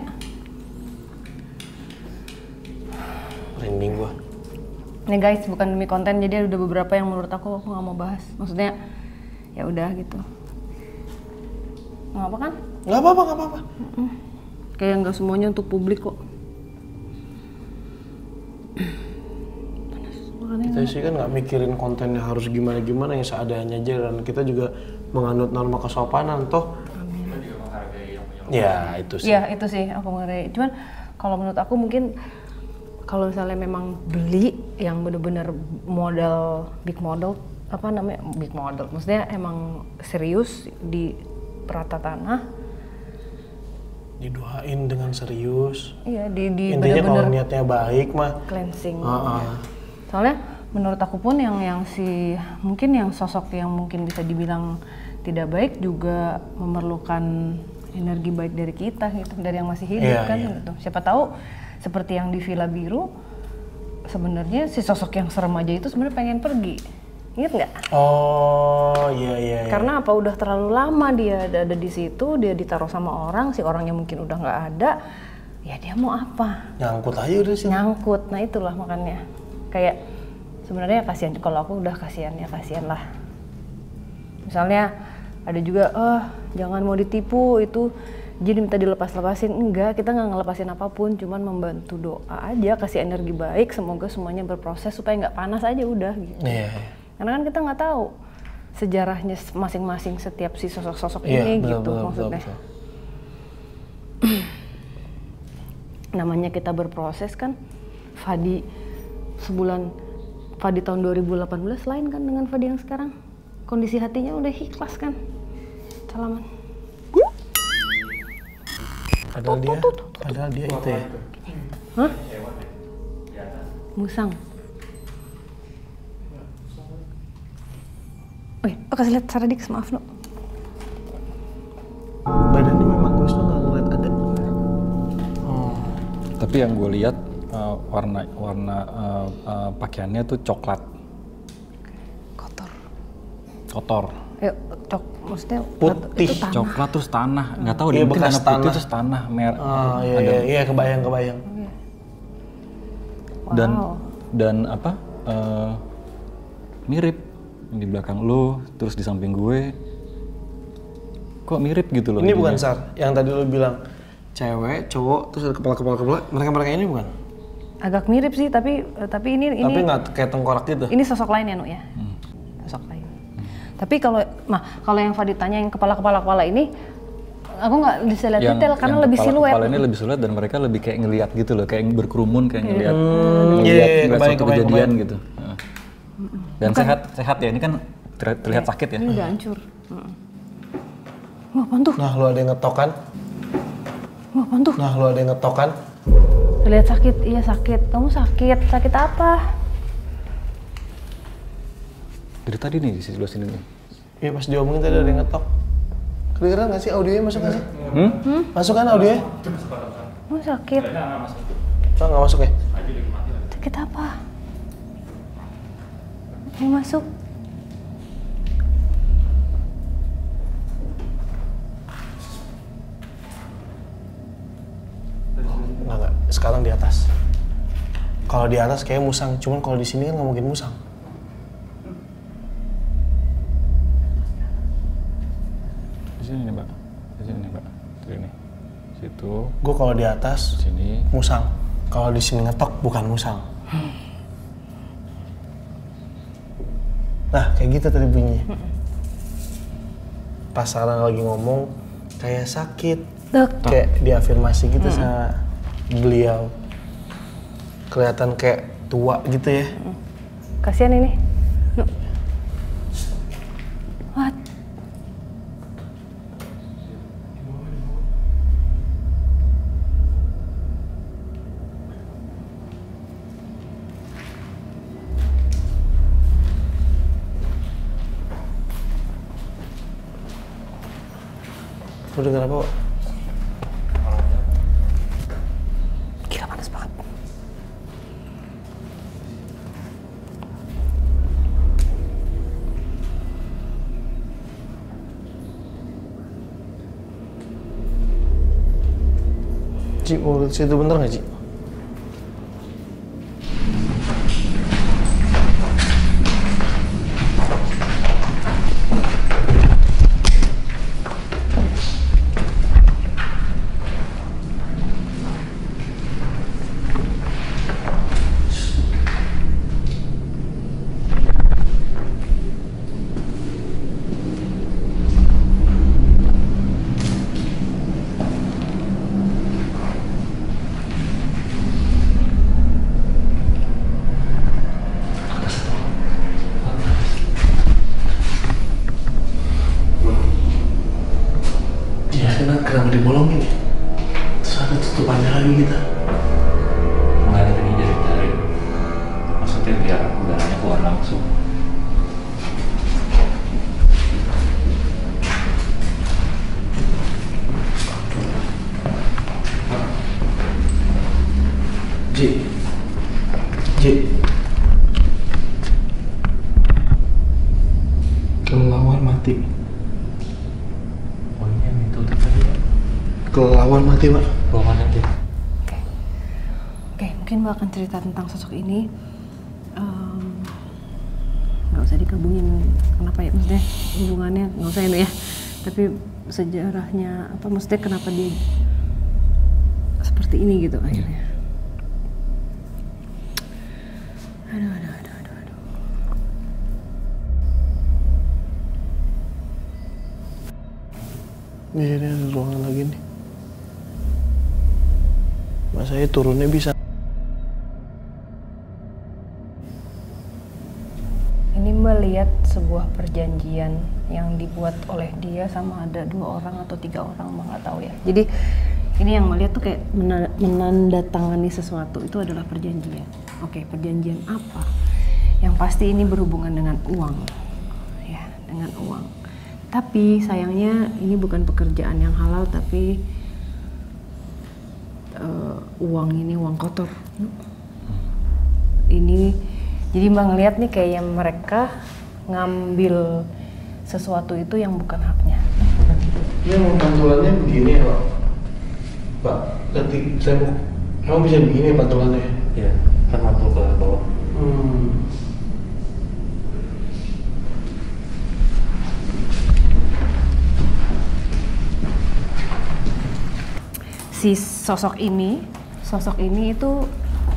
Merinding gua. Nih guys, bukan demi konten, jadi ada beberapa yang menurut aku nggak mau bahas. Maksudnya ya udah gitu. Nggak apa kan? Nggak apa-apa. Kayak nggak semuanya untuk publik kok. Kita sih kan nggak mikirin kontennya harus gimana-gimana, yang seadanya aja, dan kita juga menganut norma kesopanan toh. Kita juga menghargai yang punya rumah. Ya itu sih. Ya itu sih aku menghargai. Cuman kalau menurut aku mungkin kalau misalnya memang beli yang bener-bener modal big model, apa namanya big model, maksudnya emang serius di perata tanah. Didoain dengan serius. Iya, di Intinya kalau bener-bener niatnya baik mah cleansing. Ya. Soalnya menurut aku pun yang si mungkin yang sosok yang mungkin bisa dibilang tidak baik juga memerlukan energi baik dari kita gitu, dari yang masih hidup kan gitu. Siapa tahu seperti yang di Villa Biru, sebenarnya si sosok yang serem aja itu sebenarnya pengen pergi. Ingat nggak? Oh iya. Karena apa, udah terlalu lama dia ada di situ, dia ditaruh sama orang, si orangnya mungkin udah nggak ada, ya dia mau apa? Nyangkut aja udah sih. Nyangkut, nah itulah makanya. Kayak sebenarnya kasihan, kalau aku udah kasihan ya kasihan lah. Misalnya ada juga, jangan mau ditipu itu, jadi minta dilepas-lepasin. Enggak, kita nggak ngelepasin apapun, cuman membantu doa aja, kasih energi baik, semoga semuanya berproses supaya nggak panas aja udah gitu. Iya. Karena kan kita nggak tahu sejarahnya masing-masing setiap si sosok-sosok Iya, ini betul, gitu betul, maksudnya. betul. Namanya kita berproses kan, Fadi tahun 2018 lain kan dengan Fadi yang sekarang. Kondisi hatinya udah ikhlas kan. Salaman. Padahal dia itu ya. Hah? Musang. Kasih lihat Saradix, maaf no. Badannya memang gue nggak ngeliat ada. Tapi yang gue lihat warna pakaiannya tuh coklat. Kotor. Maksudnya Putih. itu tanah. Coklat terus tanah. Nggak tahu Iya, deh, mungkin bekas tanah putih tanah. terus tanah merah. Iya, kebayang. Wow. Dan apa? Mirip di belakang lo, terus di samping gue. Kok mirip gitu loh. Ini jadinya. bukan Sar, yang tadi lo bilang cewek, cowok, terus ada kepala. Mereka ini bukan? Agak mirip sih, tapi ini Tapi nggak kayak tengkorak gitu. ini sosok lain ya, Nu ya. Sosok lain. Tapi kalau yang Fadi tanya yang kepala ini, aku nggak bisa lihat detail karena lebih siluet. Kepala ini lebih siluet dan mereka lebih kayak ngelihat gitu loh, kayak berkerumun, kayak ngelihat suatu kejadian gitu. Dan sehat ya, ini kan terlihat sakit ya. Ini udah hancur. Wah, apaan tuh? Nah, lo ada yang ngetok kan? Terlihat sakit, iya sakit. Kamu sakit? Sakit apa? Dari tadi nih di sebelah sini nih. Iya, pas diomongin tadi ada yang ngetok. Kedengeran nggak sih audionya, masuk nggak sih? Masuk kan audionya? Kamu sakit? Nggak masuk ya? Sakit Sakit apa? Ayo masuk. Enggak. Sekarang di atas. Kalau di atas kayak musang, cuman kalau di sini kan nggak mungkin musang. Di sini nih, Pak. Di sini nih, Pak. Sini. Situ. Gue kalau di atas Sini. musang. Kalau di sini ngetok bukan musang. Nah, kayak gitu tadi bunyinya. Pas Sarah lagi ngomong kayak sakit. Kayak diafirmasi gitu sama beliau. Kelihatan kayak tua gitu ya. Kasihan ini. What? Lu denger apa, Pak? Gila panas banget. Ci, mau ke situ bentar nggak, Ci? Kenapa dibolongin ya? Terus ada tutupannya lagi gitu. Nggak ada tadi jari-jari. Maksudnya biar udaranya keluar langsung. Ji. Kelelawar mati. Oh ini yang ditutup tadi ya? Kelelawar mati, Pak. Bawa mana dia? Oke, mungkin Mbak akan cerita tentang sosok ini. Nggak usah digabungin kenapa ya, maksudnya hubungannya nggak usah ini ya. Tapi sejarahnya apa, maksudnya kenapa dia seperti ini gitu akhirnya. Aduh. Ini ada ruangan lagi nih. Mas saya turunnya bisa. Ini melihat sebuah perjanjian yang dibuat oleh dia sama ada 2 orang atau 3 orang, nggak tahu ya. Jadi ini yang melihat tuh kayak menandatangani sesuatu, itu adalah perjanjian. Oke, perjanjian apa? Yang pasti ini berhubungan dengan uang, ya, dengan uang. Tapi sayangnya ini bukan pekerjaan yang halal, tapi uang ini uang kotor. Ini jadi Mbak ngeliat nih kayak mereka ngambil sesuatu itu yang bukan haknya. Ini emang pantulannya begini ya, Pak? Pak, nanti saya mau, emang bisa begini ya pantulannya? Iya, kan mantul ke bawah. Si sosok ini itu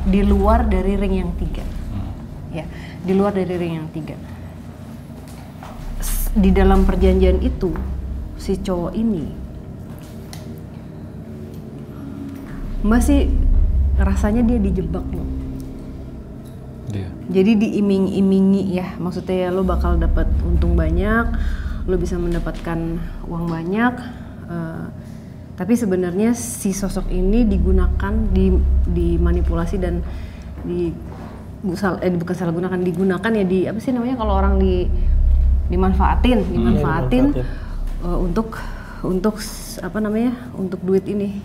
di luar dari ring yang 3. Ya, di luar dari ring yang 3. Di dalam perjanjian itu si cowok ini masih rasanya dia dijebak loh. Jadi diiming-imingi ya, maksudnya ya lo bakal dapat untung banyak, lo bisa mendapatkan uang banyak, tapi sebenarnya si sosok ini digunakan, dimanipulasi dan bukan salah gunakan, digunakan ya, di apa sih namanya kalau orang dimanfaatin untuk apa namanya, untuk duit ini,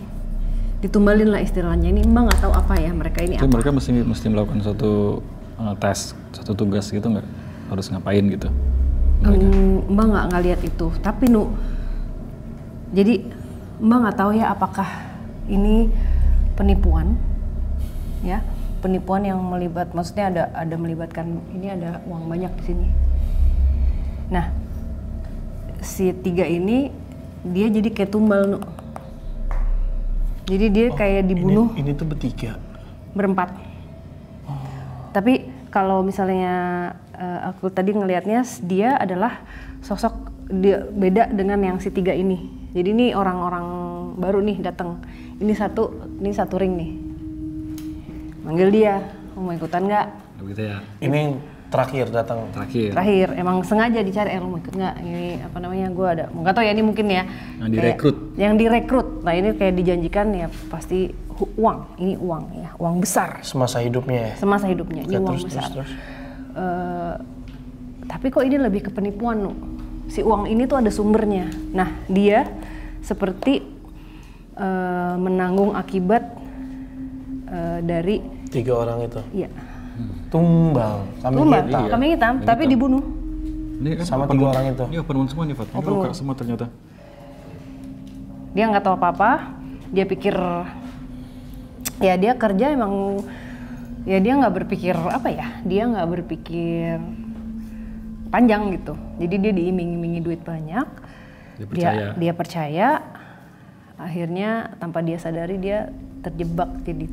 ditumbalin lah istilahnya. Ini Mbak nggak tahu apa ya mereka ini Itu apa. mereka mesti melakukan suatu tes, satu tugas gitu nggak? Harus ngapain gitu? Mbak nggak ngeliat itu, tapi jadi Mbak nggak tahu ya apakah ini penipuan, ya penipuan yang maksudnya ada melibatkan ini ada uang banyak di sini. Nah, si 3 ini dia jadi kayak tumbal Jadi dia kayak dibunuh. Ini tuh bertiga. Berempat. Tapi kalau misalnya aku tadi ngelihatnya dia adalah sosok dia beda dengan yang si 3 ini. Jadi ini orang-orang baru nih datang. Ini satu ring nih. Manggil dia, mau ikutan nggak? Begitu ya. Ini terakhir datang. Terakhir, emang sengaja dicari, lo mau ikut nggak? Ini apa namanya? Gue ada, nggak tahu ya ini mungkin ya. Yang direkrut. Yang direkrut. Nah ini kayak dijanjikan ya pasti uang. Ini uang ya, uang besar. Semasa hidupnya ya. Semasa hidupnya, ini uang Terus. besar. Tapi kok ini lebih ke penipuan, Nu? Si uang ini tuh ada sumbernya. Nah dia seperti menanggung akibat dari 3 orang itu. Iya. Tumbal, kambing hitam. Kambing hitam, tapi dibunuh. Ini kan Sama 3 orang itu. Ini open wound semua nih, Fat. Ini luka semua ternyata. Dia nggak tahu apa-apa. Dia pikir ya dia kerja emang ya dia nggak berpikir apa ya? Dia nggak berpikir panjang gitu. Jadi dia diiming-imingi duit banyak. Dia percaya. Akhirnya tanpa dia sadari dia terjebak jadi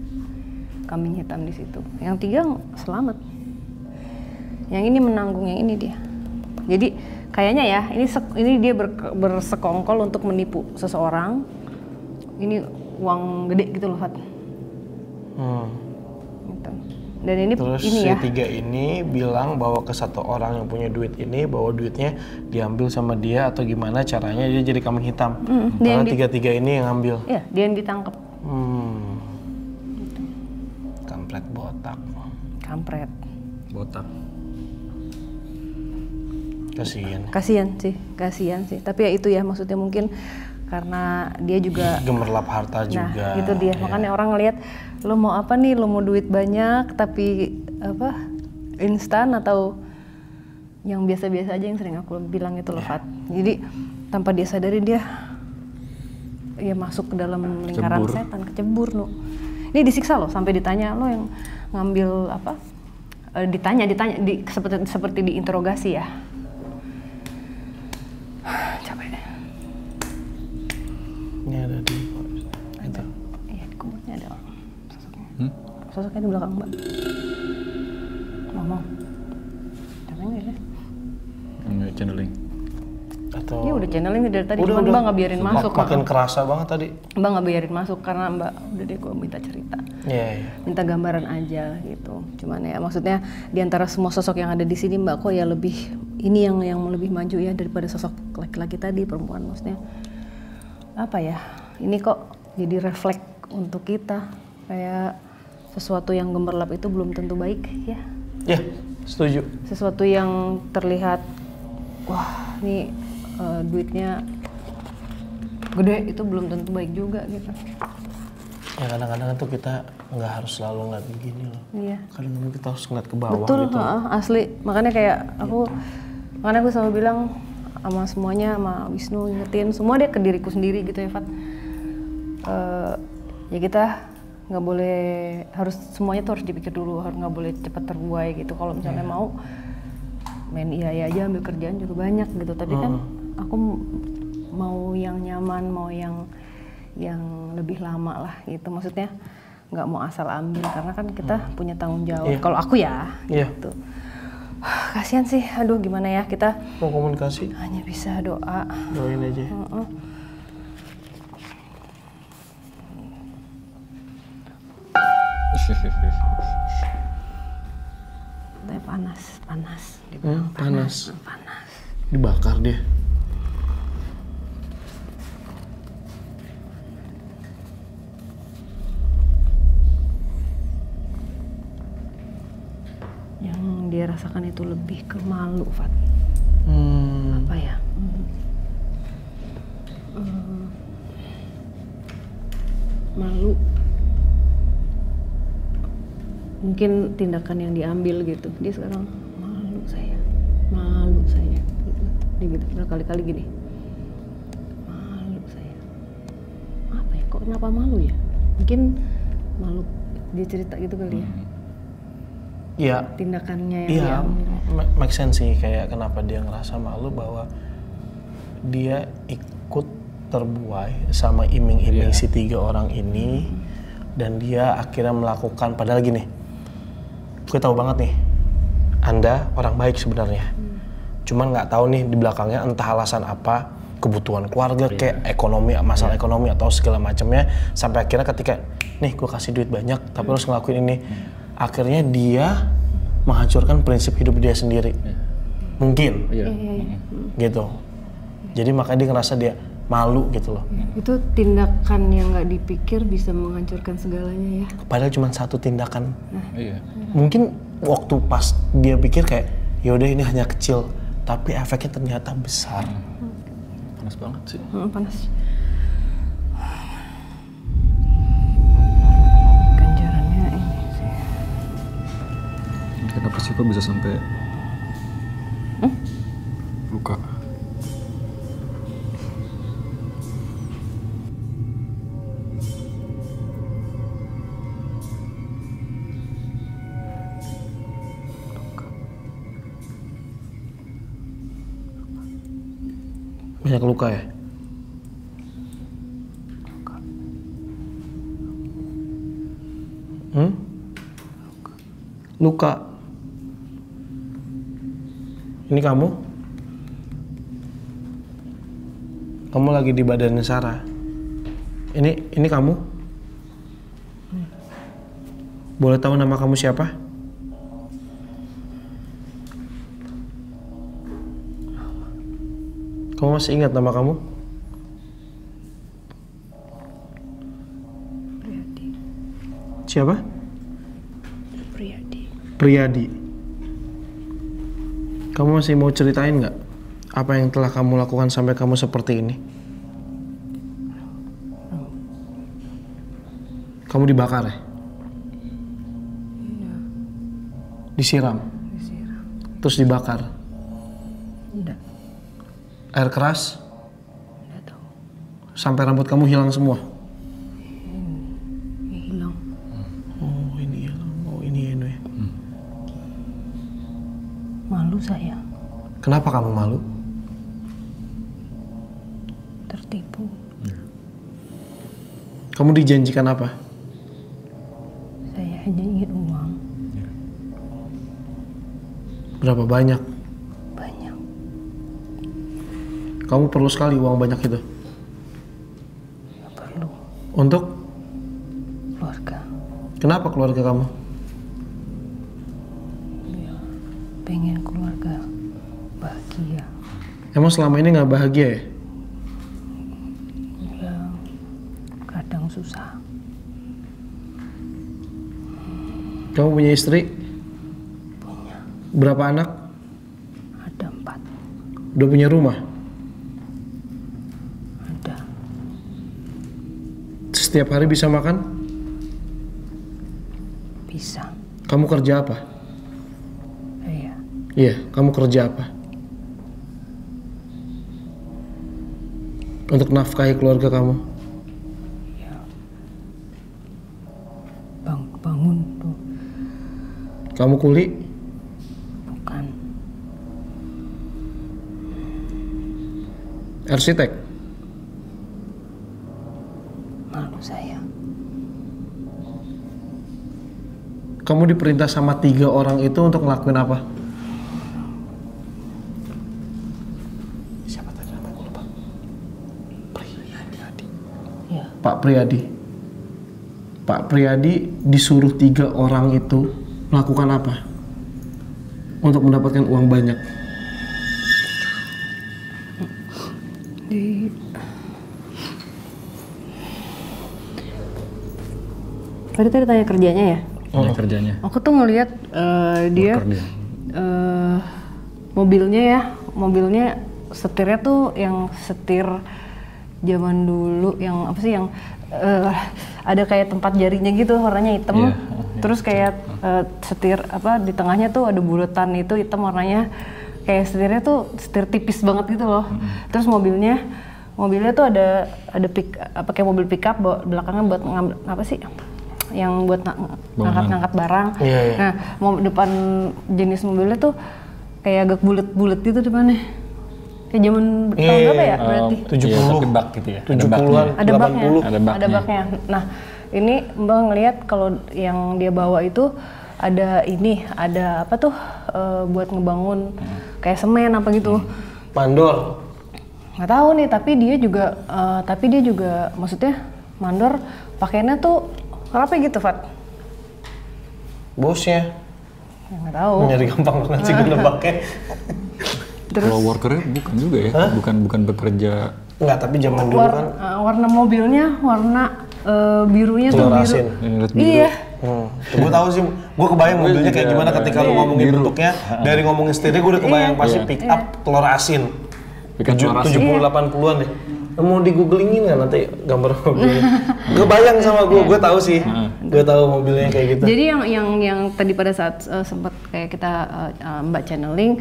kambing hitam di situ. Yang 3 selamat. Yang ini menanggung yang ini dia. Jadi kayaknya ya ini dia bersekongkol untuk menipu seseorang. Ini uang gede gitu loh, Fat. Gitu. Dan ini Terus ini si ya. 3 ini bilang bahwa ke satu orang yang punya duit ini bahwa duitnya diambil sama dia atau gimana caranya dia jadi kambing hitam. Karena 3 ini yang ngambil. Iya, dia yang ditangkap. Kampret botak. Kampret. Botak. Kasian Kasian sih. Tapi ya itu ya maksudnya mungkin karena dia juga gemerlap harta juga. Nah, itu dia. Makanya orang ngelihat lo mau apa nih? Lo mau duit banyak tapi apa? Instan atau yang biasa-biasa aja yang sering aku bilang itu loh, Fat. Jadi tanpa dia sadari dia ya masuk ke dalam lingkaran setan, kecebur lo. Ini disiksa loh sampai ditanya lo yang ngambil apa? Ditanya seperti diinterogasi ya. Capek deh. Ini ada di itu. Iya, di kuburnya ada orang sosoknya. Sosoknya di belakang Mbak. Ngomong. Capek nggak ya? Enggak channeling. Atau Iya udah channeling dari tadi, cuman Mbak nggak biarin masuk. Makin kerasa banget tadi. Mbak nggak biarin masuk karena Mbak udah deh gue minta cerita. Iya. Minta gambaran aja gitu. Cuman ya maksudnya di antara semua sosok yang ada di sini Mbak kok ya lebih ini yang lebih maju ya daripada sosok laki-laki tadi, perempuan maksudnya. Apa ya? Ini kok jadi refleks untuk kita kayak sesuatu yang gemerlap itu belum tentu baik ya. Ya, setuju. Sesuatu yang terlihat wah ini duitnya gede itu belum tentu baik juga gitu. Ya kadang-kadang tuh kita nggak harus selalu ngeliat begini loh. Iya. Kadang-kadang kita harus ngeliat ke bawah Betul, gitu. asli. Makanya kayak makanya aku selalu bilang sama semuanya, sama Wisnu ingetin semua dia ke diriku sendiri gitu ya, Fat. Ya kita nggak boleh semuanya tuh harus dipikir dulu, nggak boleh cepat terbuai gitu. Kalau misalnya mau main iya aja ambil kerjaan juga banyak gitu. Tapi kan aku mau yang nyaman, mau yang lebih lama lah gitu. Maksudnya nggak mau asal ambil karena kan kita punya tanggung jawab. Kalau aku ya gitu. Kasian sih, aduh gimana ya kita Mau komunikasi? hanya bisa doa. Doain aja. Tapi panas. Panas. Panas. Dibakar dia. Yang dia rasakan itu lebih ke malu, Fat. Apa ya? malu. Mungkin tindakan yang diambil gitu. Dia sekarang malu saya. Dia gitu berkali-kali gini. Malu saya. Apa ya? Kok kenapa malu ya? Mungkin malu, dia cerita gitu kali ya. Iya. Tindakannya yang Iya, diambil. make sense sih kayak kenapa dia ngerasa malu bahwa dia ikut terbuai sama iming-iming si 3 orang ini dan dia akhirnya melakukan, padahal gini, gue tahu banget nih, Anda orang baik sebenarnya, cuman nggak tahu nih di belakangnya entah alasan apa, kebutuhan keluarga, kayak ekonomi, masalah ekonomi atau segala macamnya, sampai akhirnya ketika nih gue kasih duit banyak tapi harus ngelakuin ini, akhirnya dia menghancurkan prinsip hidup dia sendiri, mungkin, gitu. Jadi makanya dia ngerasa dia malu gitu loh. Itu tindakan yang nggak dipikir bisa menghancurkan segalanya ya. Padahal cuma satu tindakan. Iya. Mungkin waktu pas dia pikir kayak yaudah ini hanya kecil, tapi efeknya ternyata besar. Panas banget sih. Panas. Ganjarannya ini sih. Kenapa sih kok bisa sampai luka? Banyak luka ya? Luka. Ini kamu? Kamu lagi di badannya Sarah. Ini kamu? Boleh tahu nama kamu siapa? Kamu masih ingat nama kamu? Priyadi. Siapa? Priyadi. Priyadi. Kamu masih mau ceritain nggak apa yang telah kamu lakukan sampai kamu seperti ini? Kamu dibakar ya? Iya. Disiram? Disiram. Terus dibakar? Enggak. Air keras? Enggak tahu. Sampai rambut kamu hilang semua? Hilang. Oh ini hilang, oh ini ya. Malu saya. Kenapa kamu malu? Tertipu. Kamu dijanjikan apa? Saya hanya ingin uang. Berapa banyak? Banyak. Kamu perlu sekali uang banyak itu? Nggak perlu. Untuk? Keluarga. Kenapa keluarga kamu? Ya, pengen keluarga bahagia. Emang selama ini nggak bahagia ya? Ya, kadang susah. Kamu punya istri? Punya. Berapa anak? Ada 4. Udah punya rumah? Ada. Setiap hari bisa makan? Bisa. Kamu kerja apa? Iya. Iya, kamu kerja apa? Untuk nafkahi keluarga kamu? Ya. Bangun tuh. Kamu kuli? Bukan. Arsitek? Malu saya. Kamu diperintah sama 3 orang itu untuk ngelakuin apa? Siapa tadi namanya? Aku lupa. Priyadi. Ya. Pak Priyadi. Pak Priyadi disuruh 3 orang itu melakukan apa? Untuk mendapatkan uang banyak. Tadi tanya kerjanya ya? Kerjanya. Aku tuh ngelihat dia Worker dia. mobilnya ya, mobilnya setirnya tuh yang setir zaman dulu yang apa sih yang ada kayak tempat jarinya gitu warnanya hitam. Terus kayak setir apa di tengahnya tuh ada buletan itu hitam warnanya. Kayak setirnya tuh setir tipis banget gitu loh. Terus mobilnya tuh ada kayak mobil pickup belakangnya buat ngambil apa sih? Yang buat ngangkat barang. Nah, depan jenis mobilnya tuh kayak agak bulet-bulet gitu depannya. Kayak zaman tahun berapa ya berarti? 70 bak gitu ya. 70-an, Ada baknya. 80. Ada baknya. Nah, ini Mbak ngelihat kalau yang dia bawa itu ada apa tuh buat ngebangun kayak semen apa gitu. Mandor. Nggak tahu nih, tapi dia juga maksudnya mandor pakainya tuh apa gitu, Fat? Bosnya. Ya, nggak tahu. Nyari gampang banget sih gue nebaknya. Kalau workernya bukan juga ya, bukan bekerja. Enggak, tapi zaman dulu kan. Warna mobilnya warna birunya tuh telur biru. asin. Iya. Gue tahu sih, gue kebayang mobilnya kayak gimana ketika lu ngomongin bentuknya. Dari ngomongin setirnya gue udah kebayang pasti pick up telur asin. 70-80-an deh. Mau di-googlingin nggak nanti gambar mobilnya? Gue bayang sama gue tahu sih. Gue tahu mobilnya kayak gitu. Jadi yang tadi pada saat sempat kayak kita Mbak channeling,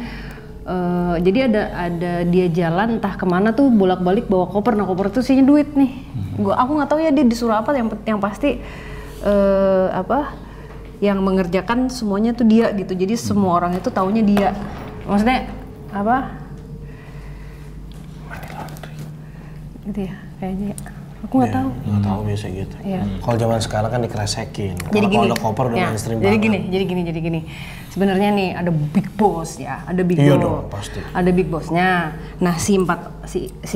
jadi ada dia jalan entah kemana tuh bolak-balik bawa koper. Nah koper itu isinya duit nih. Aku nggak tahu ya dia disuruh apa. Yang pasti yang mengerjakan semuanya tuh dia gitu. Jadi semua orang itu taunya dia. Maksudnya apa? Gitu ya kayaknya. Aku nggak tahu. Nggak tahu biasa gitu. Kalau zaman sekarang kan dikresekin. Jadi gini. Kalau ada koper udah mainstream jadi banget. gini. Sebenarnya nih ada big boss ya, ada big Iya boss. dong, pasti. Ada big bossnya. Nah si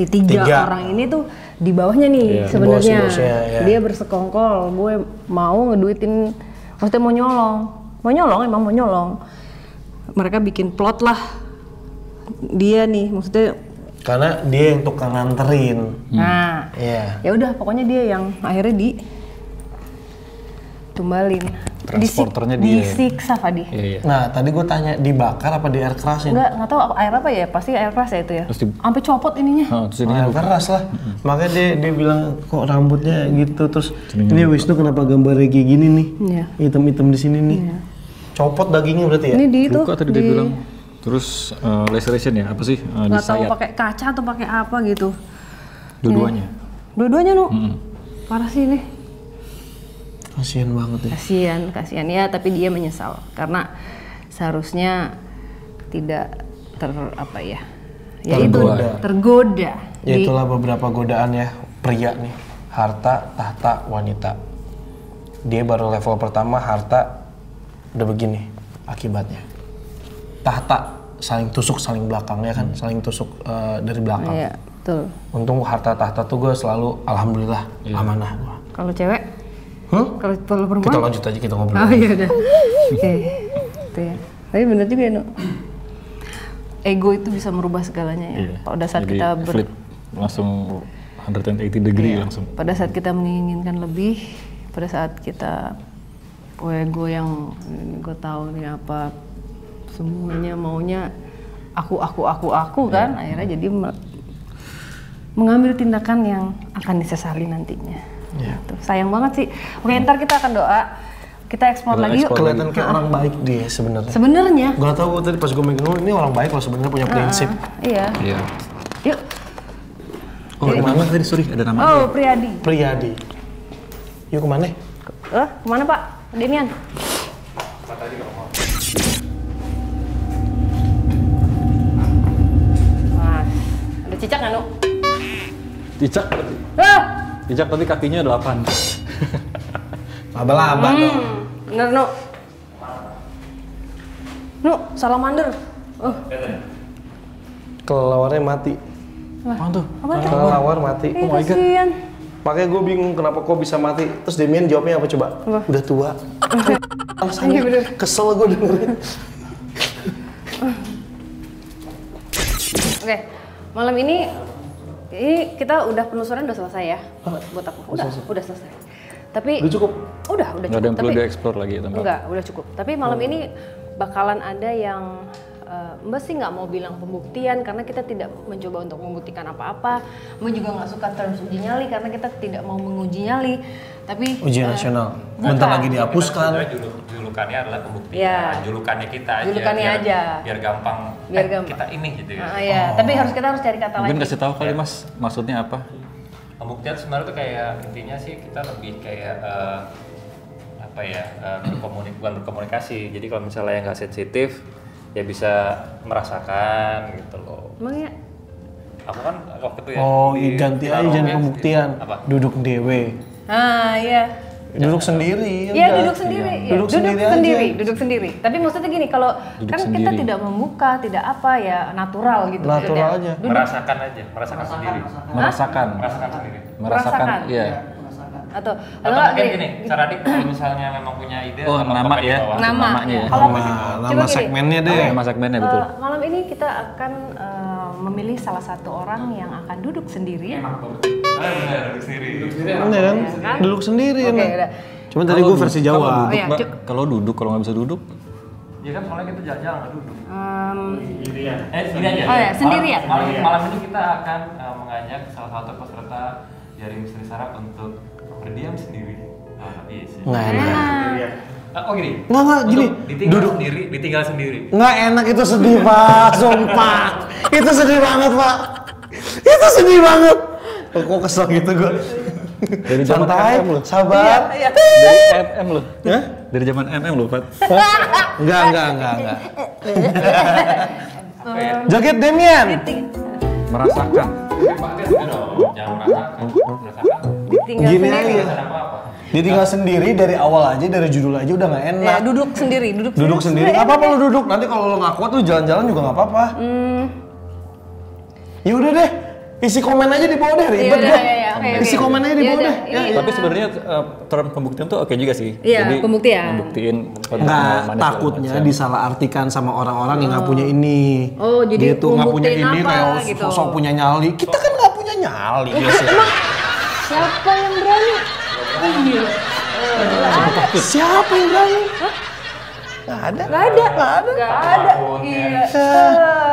tiga orang ini tuh di bawahnya nih sebenarnya. Bos-bosnya, Dia bersekongkol. Gue mau ngeduitin, maksudnya mau nyolong. Mereka bikin plot lah. Dia nih, maksudnya. Karena dia yang tukang nganterin. Nah, ya udah pokoknya dia yang akhirnya ditumbalin. Transporternya dia. Disiksa Fadi. Iya. Nah, tadi gue tanya dibakar apa di air kerasin? Nggak tahu air apa ya, pasti air keras ya itu ya. Sampai copot ininya. Terus ini Air keras lah. Makanya dia bilang kok rambutnya gitu terus ini Wisnu kenapa gambarnya kayak gini nih? Iya. Hitam-hitam di sini nih. Copot dagingnya berarti ya? Ini di itu. luka tadi dia bilang. Terus laceration ya, apa sih? Di Nggak tahu sayat. pakai kaca atau pakai apa gitu. Dua-duanya. Dua-duanya nu. Parah sih ini. Kasian banget ya. Kasihan ya, tapi dia menyesal karena seharusnya tidak tergoda. Ya itulah beberapa godaan ya pria nih. Harta, tahta, wanita. Dia baru level pertama harta udah begini akibatnya. Tahta saling tusuk saling belakang ya kan, saling tusuk dari belakang. Iya, betul. Untung harta tahta tuh gue selalu alhamdulillah amanah gue. Kalau cewek? Kalau perempuan? Kita lanjut aja kita ngobrol. Oh iya udah. Oke. Itu ya. Tapi bener juga ya, ego itu bisa merubah segalanya ya. Pada saat jadi kita flip langsung 180 degree langsung. Pada saat kita menginginkan lebih, pada saat kita ego yang gue tahu nih apa semuanya maunya aku kan akhirnya jadi mengambil tindakan yang akan disesali nantinya. Gitu. Sayang banget sih. Oke, ntar kita akan doa. Kita eksplor lagi yuk. Kelihatan kayak orang baik dia sebenarnya. Sebenarnya. Gak tau gue tadi pas gue megang ini orang baik loh sebenarnya punya prinsip. Iya. Yuk. Oh, kemana tadi? Sorry, ada namanya. Oh, Priyadi. Priyadi. Yuk kemana? Kemana Pak? Demian. Ada cicak nggak, Nu? Cicak. Cicak tapi kakinya 8. Laba-laba dong. Bener, Nu. Nu, salamander. Kelelawarnya mati. Apaan tuh? Kelelawar mati. Oh my God. Kasian. Makanya gue bingung kenapa kok bisa mati. Terus Demian jawabnya apa coba? Udah tua. Alasannya kesel gue dengerin. Oke, malam ini kita udah penelusuran udah selesai ya. Buat aku. Udah selesai. Tapi Udah cukup? Udah cukup. Nggak ada yang perlu Tapi dieksplor lagi ya tempat? enggak, udah cukup. Tapi malam ini bakalan ada yang Mbak sih nggak mau bilang pembuktian karena kita tidak mencoba untuk membuktikan apa-apa. Mbak juga nggak suka terms uji nyali karena kita tidak mau menguji nyali. Tapi Ujian nasional. Bentar lagi dihapuskan. Julukannya adalah pembuktian. Iya. Julukannya kita aja. Julukannya aja. Biar gampang. Biar gampang. Kita ini gitu ya. Iya. Tapi kita harus cari kata Mungkin lain. kasih tahu kali Mas, maksudnya apa? Pembuktian sebenarnya tuh kayak intinya sih kita lebih kayak bukan berkomunikasi. Jadi kalau misalnya yang nggak sensitif ya bisa merasakan gitu loh. Emang ya? Aku kan waktu itu ya. Oh, ganti aja jangan pembuktian. Apa? Duduk dewe. Iya. Duduk sendiri. Iya, duduk sendiri. Ya, Duduk sendiri aja. duduk sendiri. Tapi maksudnya gini, kalau Duduk kan kita sendiri. tidak membuka, tidak apa ya, natural gitu. Natural maksudnya. aja. Merasakan aja, merasakan sendiri. Merasakan. Merasakan sendiri. Merasakan. Iya. Atau Atau mungkin gini, cara Dik kalau misalnya memang punya ide Oh, nama komen di ya. bawah. nama. Namanya ya. Kalau Nama coba gini. segmennya deh. Nama segmennya betul. Malam ini kita akan memilih salah satu orang yang akan duduk sendiri. Benar, duduk sendiri. Bener kan? Duduk sendiri. Oke, enak. udah. Cuman tadi gue versi Jawa. Oh, iya, Mbak, Cuk. kalau duduk, kalau nggak bisa duduk, Ya kan soalnya kita jalan-jalan nggak duduk. Gini aja. Oh ya, sendirian. Malam ini kita akan mengajak salah satu peserta dari Misteri Sarap untuk berdiam sendiri. Iya sih. Nggak enak. Oh gini. Nggak, gini. Untuk ditinggal Duduk. sendiri, ditinggal sendiri. Nggak enak, itu sedih Pak, sumpah. Itu sedih banget Pak. Itu sedih banget. Kok kesel gitu gue. Dari zaman Santai, MM loh. sabar. Dari MM loh. Hah? Dari zaman MM loh, Pat. Enggak. Joget Demian. Merasakan. Jangan merasakan. Ditinggal Gini sendiri. aja. Ditinggal sendiri dari awal aja, dari judul aja udah nggak enak. Ya, duduk sendiri. Duduk sendiri, nggak apa-apa lu duduk. Nanti kalau lu nggak kuat lu jalan-jalan juga nggak apa-apa. Ya udah deh, isi komen aja di bawah deh, ribet udah, gua. ya, oke. Isi komen aja di Ya bawah udah, deh. ini- Tapi sebenarnya term pembuktian tuh oke juga sih. Iya, pembuktian. Membuktiin Nggak, pengalamannya takutnya segala macam. disalahartikan sama orang-orang yang nggak punya ini. Oh, jadi gitu, nggak punya ngebuktiin ini apa kayak gitu. sosok punya nyali. Kita kan nggak punya nyali biasanya. Siapa yang berani? Iya. Siapa yang berani? Nggak ada. Gak ada. Iya.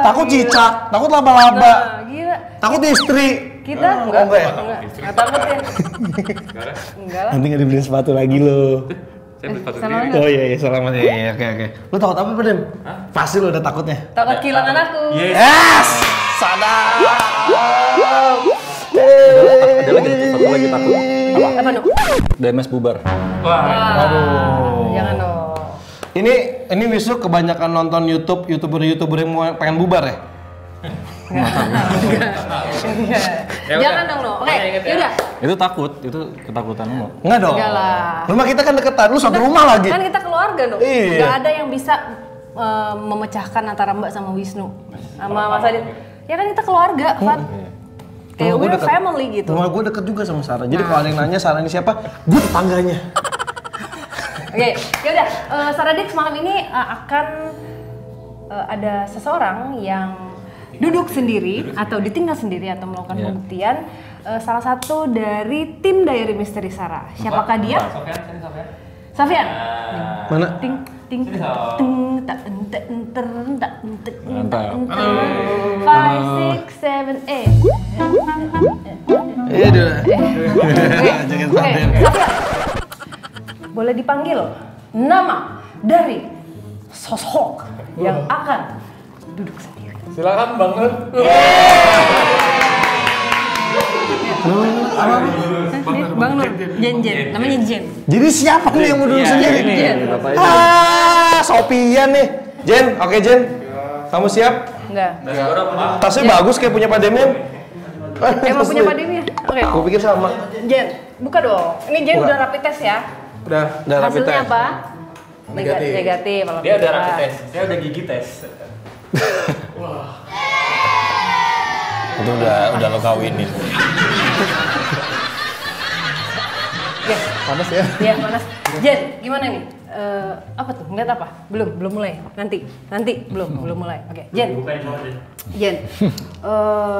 Takut cicak, takut laba-laba, Nah, gila. takut istri. Kita enggak ya? Enggak takut ya. Enggak lah. Nanti nggak dibeliin sepatu lagi lo. Saya beli sepatu Sama sendiri. Oh iya, selamat ya. Oke. Lu takut apa, Dem? Pasti lu udah takutnya. Takut kehilangan aku. Yes! Sadar! Ada lagi satu lagi takut. Apa dong? DMS bubar. Wah, Jangan dong. Ini Wisnu kebanyakan nonton YouTuber yang mau pengen bubar ya? Jangan dong lo. Oke, yaudah. Itu takut, itu ketakutan lo. Enggak dong. Enggak lah. Rumah kita kan deketan, lu satu rumah lagi. Kan kita keluarga dong. Iya. Gak ada yang bisa memecahkan antara Mbak sama Wisnu. Sama Mas Adit. Ya kan kita keluarga, Fat. Kayak Rumah gua we're deket. family gitu. Rumah gue deket juga sama Sarah. Jadi kalau ada yang nanya Sarah ini siapa, gue tetangganya. Oke, yaudah. Saradik malam ini akan ada seseorang yang duduk sendiri atau ditinggal sendiri atau melakukan pembuktian. Salah satu dari tim Diary Misteri Sarah. Siapakah dia? Sofian, sini Sofian. Sofian. Mana? Ting ting Sini, Sof. ting tak enter enter tak enter Mantap. 5, 6, 7, 8. Iya udah. Jangan Oke, paten. Sofian. Boleh dipanggil nama dari sosok yang akan duduk sendiri. Silakan Bang Nur. Bang Nur, Jen, namanya Jen. Jadi siapa nih yang mau duduk Iya, sendiri? ini. Jen. Sopian nih. Jen, oke Jen. Kamu siap? Enggak. Tasnya bagus kayak punya Pak Demian. Emang punya Pak Demi ya? Oke. Gue pikir sama. Jen, buka dong. Ini Jen Buka. udah rapid test ya. Udah rapid Hasilnya test. apa? Negatif. Negatif. Dia udah alhamdulillah. rapid test, saya udah gigi tes. Itu udah lo kawinin. Ya, Panas ya? iya panas. Jen, gimana nih? Apa tuh? Ngeliat apa? Belum mulai. Nanti, belum mulai. Oke, Jen. Jen.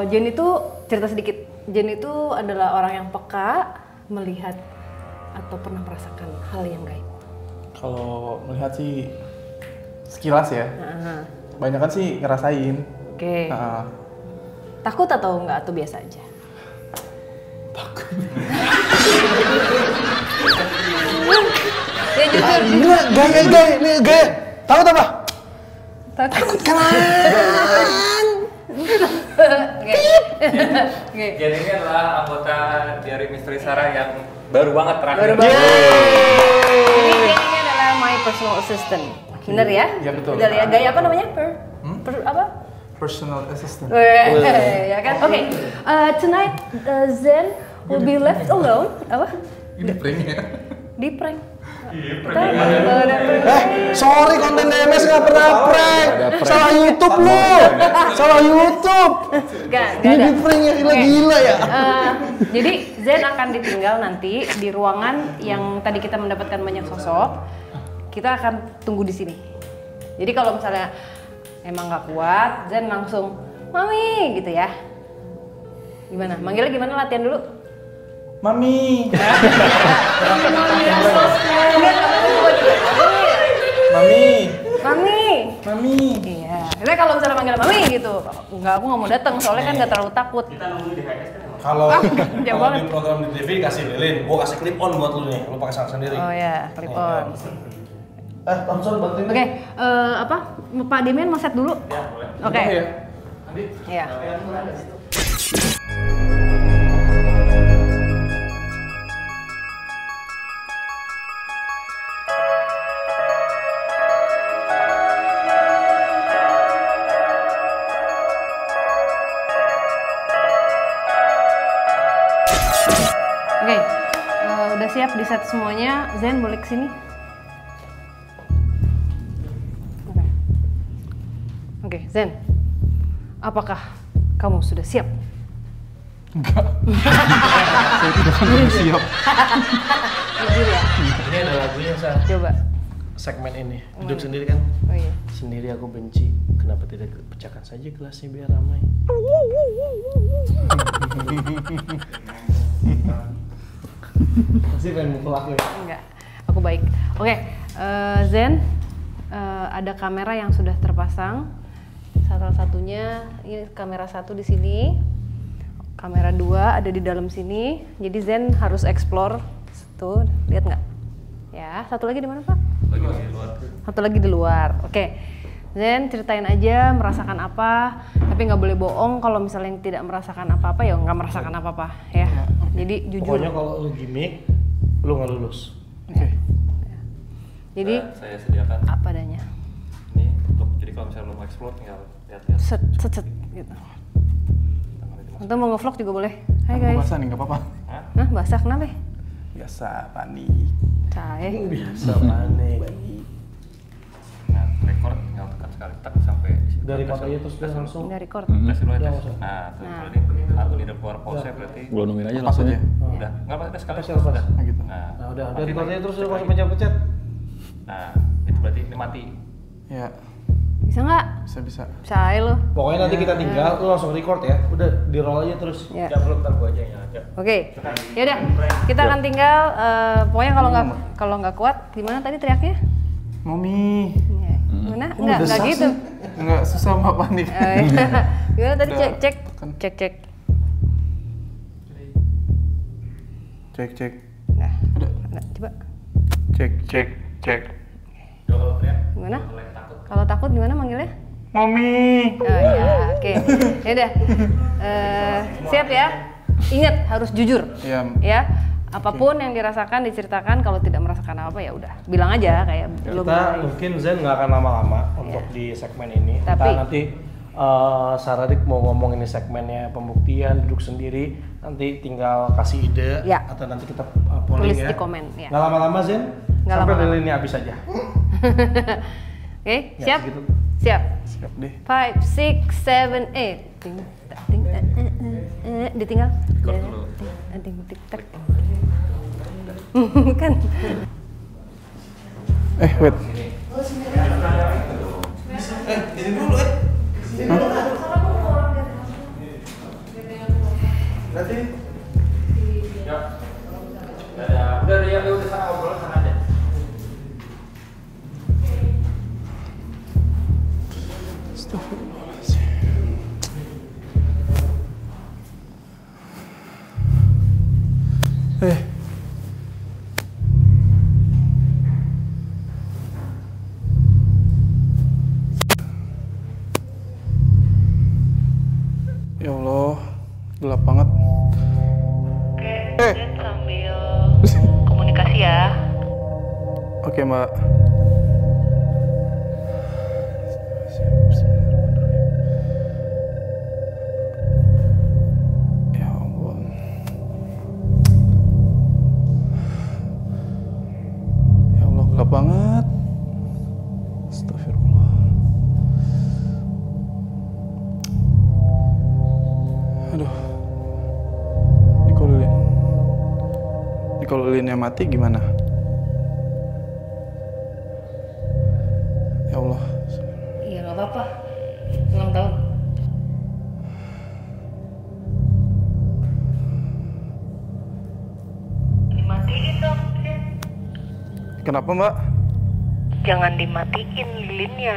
Jen itu cerita sedikit. Jen itu adalah orang yang peka, melihat atau pernah merasakan hal yang gaib. Kalau melihat sih sekilas ya, Banyakan sih ngerasain. Oke. Takut atau enggak atau biasa aja? Takut. Ya jujur. Gaya. Takut apa? Takut kan. Oke. Jen ini adalah anggota dari Misteri Sarah yang baru banget terakhir. Baru banget. Jadi Jen ini adalah my personal assistant. Bener ya? Iya, betul. Betul ya. Gaya apa namanya? Apa? Personal assistant. Ya kan? Oke. Tonight Zen will be left alone. Apa? Ini prank ya? Di prank. Sorry, konten DMS nggak pernah prank. Salah YouTube lu. Salah YouTube. Gak ada. Ini prank yang gila-gila ya. Jadi Zen akan ditinggal nanti di ruangan yang tadi kita mendapatkan banyak sosok. Kita akan tunggu di sini. Jadi kalau misalnya emang nggak kuat, Zen langsung Mami gitu ya. Gimana? Manggilnya gimana? Latihan dulu. Mami. Mami. Iya. Kita kalau misalnya manggil Mami gitu, nggak, aku nggak mau datang soalnya kan nggak terlalu takut. Kalau jauh banget. di program di TV kasih lilin, gua kasih clip on buat lu nih. Lu pakai sarung sendiri. Oh ya, clip on. Thompson bantuin. Oke, apa? Pak Demian mau set dulu? Ya, boleh. Oke. Ya. Iya. Oke, udah siap di set semuanya. Zen boleh kesini. Oke, Zen. Apakah kamu sudah siap? Enggak. Saya tidak akan siap. Jujur ya. Ini ada lagunya, Sa. Coba. Segmen ini. Duduk sendiri kan? Oh iya. Sendiri aku benci. Kenapa tidak pecahkan saja gelasnya biar ramai? Pasti pengen mukul aku ya? Enggak. Aku baik. Oke, Zen. Ada kamera yang sudah terpasang. Salah satunya ini kamera 1 di sini, kamera 2 ada di dalam sini. Jadi Zen harus explore. Tuh, lihat nggak? Ya, satu lagi di mana Pak? Lagi di luar. Satu lagi di luar. Oke, Zen ceritain aja merasakan apa, tapi nggak boleh bohong. Kalau misalnya tidak merasakan apa-apa ya nggak merasakan apa-apa ya. Jadi jujur. Pokoknya kalau lu gimmick, lu nggak lulus. Oke. Jadi Saya sediakan apa adanya. ini untuk, jadi kalau misalnya lo mau explore tinggal lihat-lihat. Set gitu. Atau mau nge-vlog juga boleh. Hai guys. Basah nih, nggak apa-apa. Hah, basah kenapa? Biasa panik. Cai. Biasa panik. Nah, record tinggal tekan sekali tak sampai di situ. Dari fotonya terus dia langsung. Udah record. Tes dulu ya, tes. Udah, Nah, tuh kalau ini aku tidak keluar pause berarti Gua nungguin aja langsung ya. udah. Enggak apa-apa, tes sekali. Lepas. Udah. Nah, gitu. Nah, Nah, udah mati recordnya lagi. terus udah langsung pencet-pencet. Nah, itu berarti ini mati. Ya, Bisa nggak? bisa. Cai lo. Pokoknya nanti kita tinggal, lu langsung record ya. Udah di roll aja terus. Ya. Ya belum, ntar gua aja yang ada. Oke. Ya udah. Kita akan tinggal. Pokoknya kalau nggak kuat, gimana tadi teriaknya? Mami. Ya. Gimana? Nggak gitu. Enggak susah mbak panik. Gimana tadi Udah, cek. tekan. Cek. Nah, Udah. coba. Cek. Kalau teriak, Gimana? Kalau takut gimana manggilnya? Mami. Oh ya, oke. Ya udah. Siap ya. Ingat harus jujur. Iya. Ya. Apapun yang dirasakan diceritakan. Kalau tidak merasakan apa ya udah. Bilang aja kayak belum. Kita mungkin Zen nggak akan lama-lama untuk di segmen ini. Tapi- Kita nanti Saradik mau ngomong ini segmennya pembuktian duduk sendiri. Nanti tinggal kasih ide Ya. atau nanti kita polling Tulis ya. di komen, ya. Nggak lama-lama Zen. Nggak Sampai lama-lama. lilinnya habis aja. Oke, Ya, siap? segitu. Siap. Siap deh. 5, 6, 7, 8. Ditinggal. Record dulu. Ting tik tak. Kan. Wait. Udah ya, udah sana ngobrol sana aja. Ya Allah, gelap banget. Oke, sambil komunikasi ya. Oke, Mbak. Ya ampun. Ya Allah, gelap banget. Astagfirullah. Aduh. Ini kalau lilinnya mati gimana? Ya Allah. Iya nggak apa-apa. Ulang tahun. Dimatiin dong. Kenapa, Mbak? Jangan dimatiin lilinnya.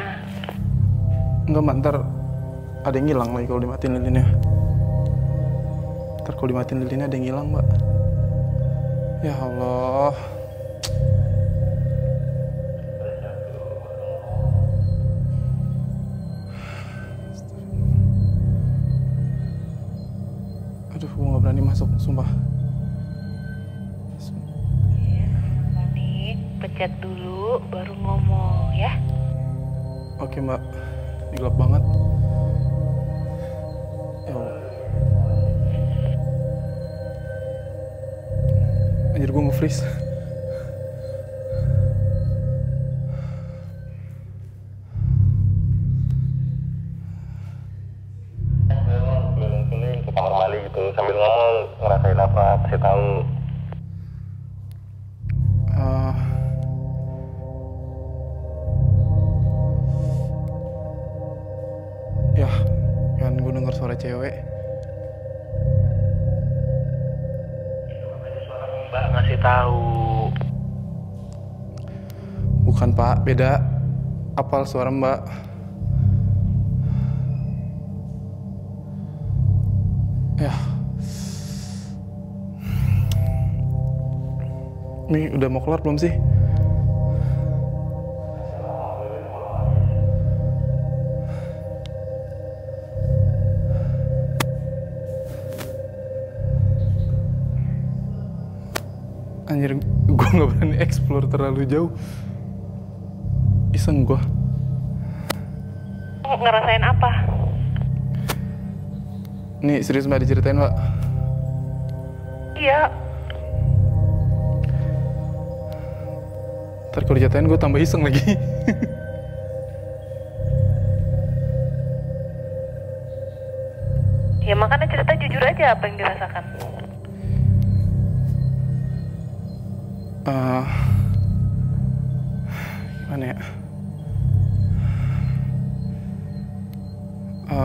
Enggak, Mbak, ntar ada yang hilang lagi kalau dimatiin lilinnya. Ntar kalau dimatiin lilinnya ada yang hilang, Mbak. Ya Allah. Aduh, gue gak berani masuk, sumpah. Panik, pencet dulu baru ngomong ya. Oke, Mbak. Ini gelap banget. Ya Allah. Anjir, gue nge-freeze. Keliling-keliling ke kamar mandi gitu sambil ngomong, ngerasain apa, kasih tahu. Ya, kan gue denger suara cewek. Mbak ngasih tahu. Bukan, Pak, beda. Apal suara Mbak. Ya. Ini udah mau kelar belum sih? Anjir, gue gak berani explore terlalu jauh. Iseng gue. Ngerasain apa? Nih, serius Mbak, diceritain, Mbak? Iya. Ntar kalau diceritain gue tambah iseng lagi. Ya makanya cerita jujur aja apa yang dirasakan. Gimana ya?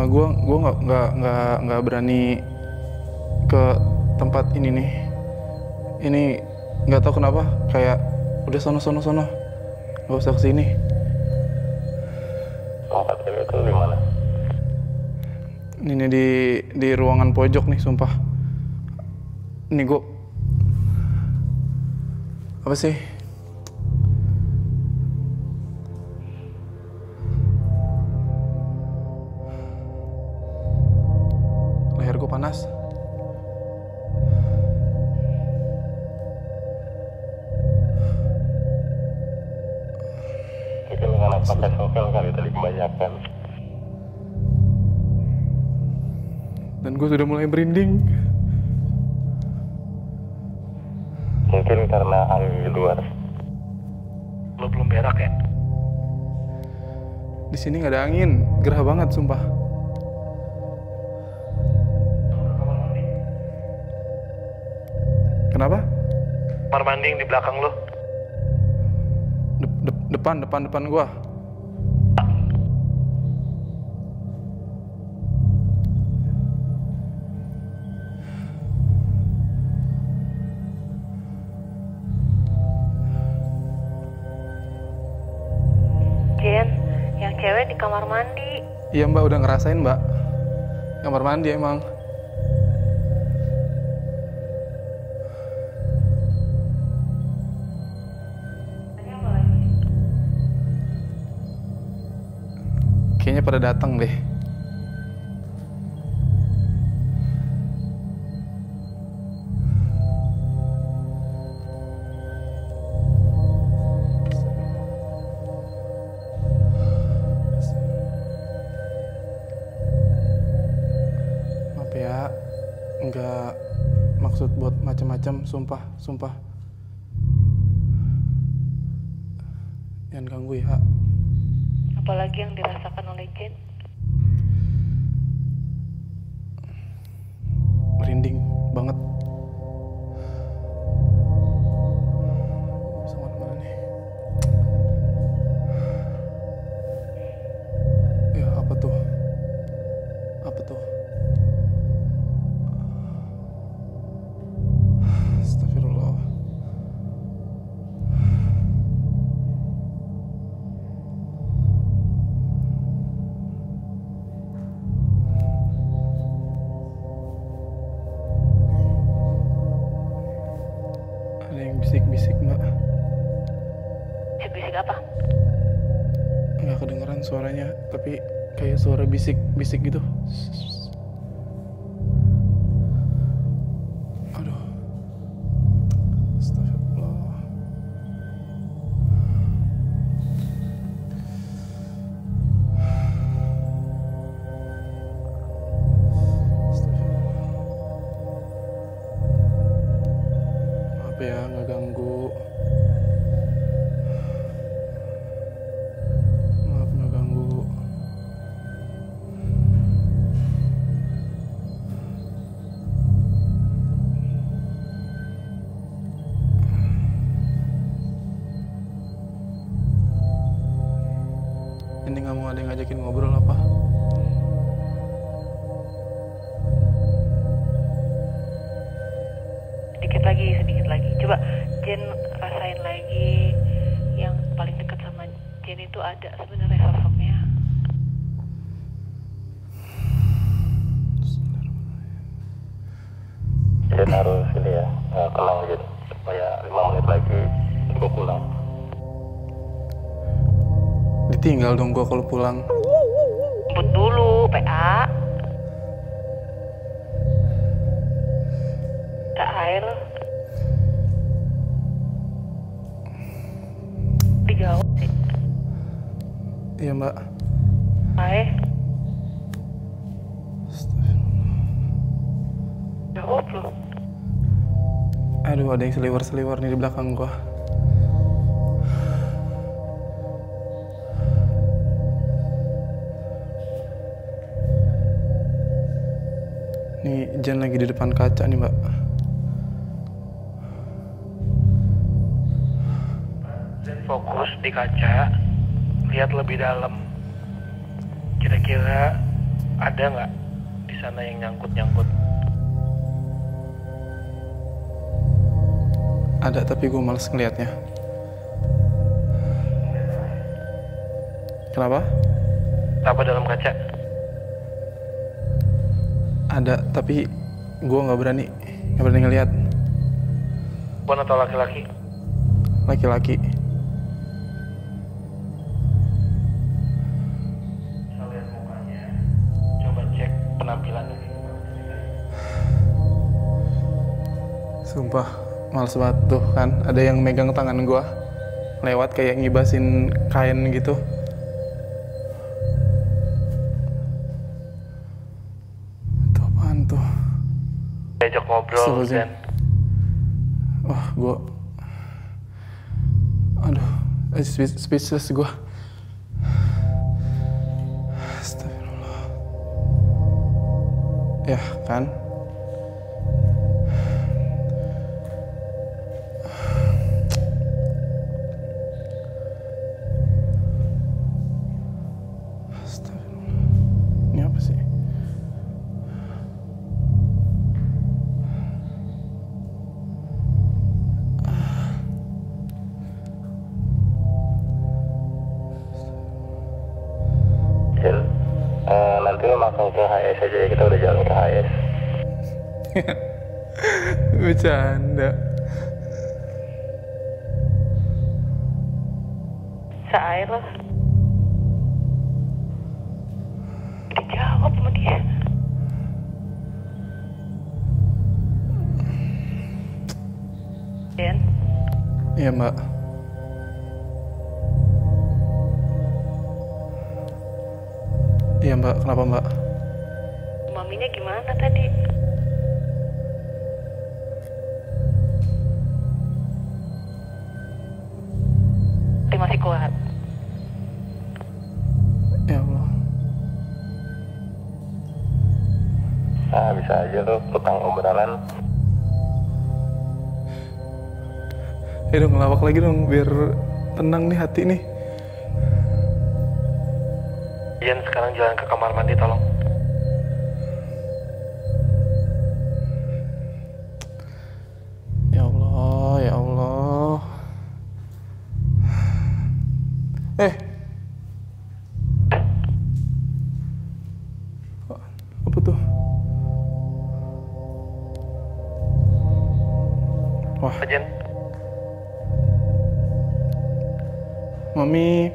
Gue nggak berani ke tempat ini nih. Ini nggak tahu kenapa kayak udah sono, nggak usah kesini. Tempat ini tuh di mana? Ini di ruangan pojok nih, sumpah. Ini gue apa sih? Leher gue panas. Mungkin karena pakai sovel kali tadi kebanyakan. Dan gue sudah mulai merinding. Mungkin karena angin di luar. Lo belum berak ya? Di sini nggak ada angin, gerah banget, sumpah. Kenapa? Kamar mandi yang di belakang lo. Depan gua. Jen, yang cewek di kamar mandi. Iya Mbak, udah ngerasain Mbak. Kamar mandi emang. kayaknya pada datang deh. Maaf ya, nggak maksud buat macam-macam, sumpah. Jangan ganggu ya. Apalagi yang dirasakan oleh Jen. Merinding banget. Bisa mana nih? Ya, apa tuh? Astagfirullah. Ada yang bisik-bisik, Mbak. Bisik apa? Nggak kedengeran suaranya, tapi kayak suara bisik-bisik gitu. Aduh. Astagfirullah. Maaf ya, nggak ganggu. Maaf nggak ganggu. Ini nggak mau ada yang ngajakin ngobrol apa? Sedikit lagi. Coba Jen rasain lagi yang paling dekat sama Jen itu ada sebenarnya sosoknya. Jen harus ini ya, tenang Jen. Supaya 5 menit lagi gue pulang. Ditinggal dong gua kalau pulang. Jemput dulu, PA. Ada air. Dijawab sih. Iya, Mbak. Air. Jawab loh. Aduh, ada yang seliwer-seliwer nih di belakang gua. Nih, Jen lagi di depan kaca nih, Mbak. Fokus di kaca, lihat lebih dalam. Kira-kira ada nggak di sana yang nyangkut-nyangkut? Ada, tapi gue males ngeliatnya. Kenapa? Apa dalam kaca? Ada, tapi gue nggak berani ngeliat. Perempuan atau laki-laki? Laki-laki. Saya lihat mukanya. Coba cek penampilannya. Sumpah, males banget tuh kan. Ada yang megang tangan gue lewat kayak ngibasin kain gitu. Itu apaan tuh? Diajak ngobrol dan Wah, gue... Aduh, speechless gue. Astagfirullah. Ya, kan? Astagfirullah. Ini apa sih? Jen, nanti lo makan ke HS aja ya, kita udah jalan ke HS. Bercanda. Air loh. Jen? Iya Mbak. Iya Mbak, kenapa Mbak? Maminya gimana tadi? Dia masih kuat. Ya Allah. Nah, bisa aja lo tukang obrolan. Ya dong, ngelawak lagi dong, biar tenang nih hati nih. Jen, sekarang jalan ke kamar mandi, tolong. Ya Allah, ya Allah. Apa tuh? Wah, Jen, Mami,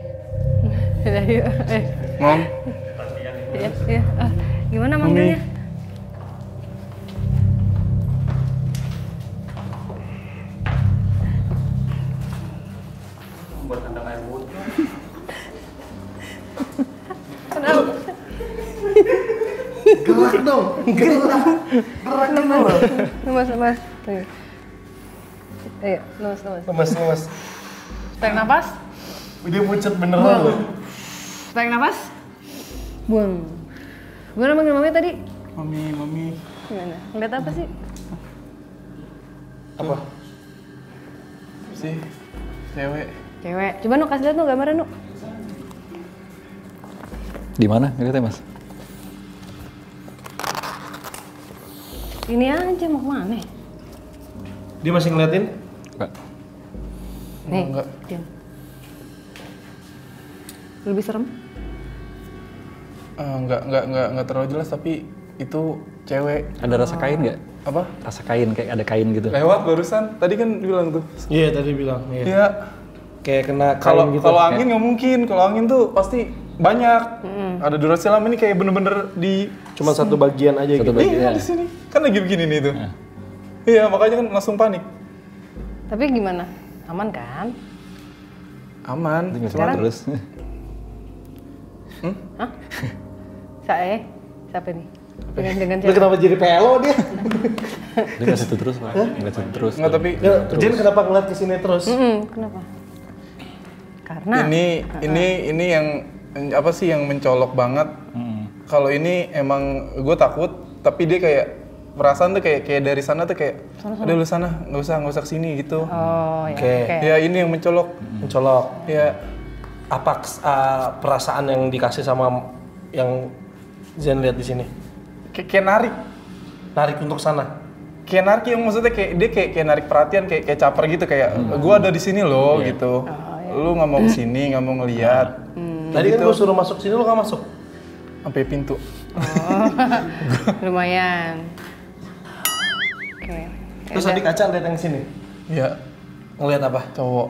Udah yuk. Mom, Iya. Gimana manggilnya? Gerak dong, gerak. Lemas. Ayo, lemas. Lemas. Tarik nafas. Udah pucet beneran loh. Tarik nafas. Buang. Gimana manggil mami tadi? Mami. Gimana? Ngeliat apa sih? Apa? Sih, cewek. Cewek. Coba Nu kasih lihat Nu gambarnya Nu. Di mana ngeliatnya Mas? Ini aja mau kemana? Dia masih ngeliatin? Enggak. Nih, Enggak. diam. Lebih serem? Enggak terlalu jelas, tapi itu cewek. Ada rasa kain nggak? Apa? Rasa kain, kayak ada kain gitu. Lewat barusan. Tadi kan bilang tuh. Iya, tadi bilang. Iya. Kayak kena Kalau kain gitu. kalau angin nggak mungkin. Kalau angin tuh pasti banyak. Ada durasi lama ini kayak bener-bener di Cuma satu bagian aja Satu gitu. bagian. Iya, di sini. Kan lagi begini nih tuh. Iya, makanya kan langsung panik. Tapi gimana? Aman kan? Aman. Tinggal Cuma terus. Hah? Siapa nih? Dengan Lu kenapa jadi PLO dia? Dia nggak situ terus Pak. Nggak situ terus. Enggak, tapi Jen kenapa ngeliat kesini terus? Kenapa? Karena ini yang apa sih yang mencolok banget. Kalau ini emang gue takut, tapi dia kayak perasaan tuh kayak dari sana tuh kayak udah lu sana, nggak usah kesini gitu. oh ya. Oke. Oke. Ya ini yang mencolok. Mencolok. Ya Apa perasaan yang dikasih sama yang Zen lihat di sini? kayak narik. Narik untuk sana. Kayak narik yang maksudnya kayak dia kayak narik perhatian kayak caper gitu kayak gua ada di sini loh gitu. Lu nggak mau kesini, nggak mau ngeliat. Tadi kan gua suruh masuk sini, lu nggak masuk. Sampai pintu. Lumayan. Oke. Terus tadi kaca lihat yang sini. Ya Ngelihat apa? cowok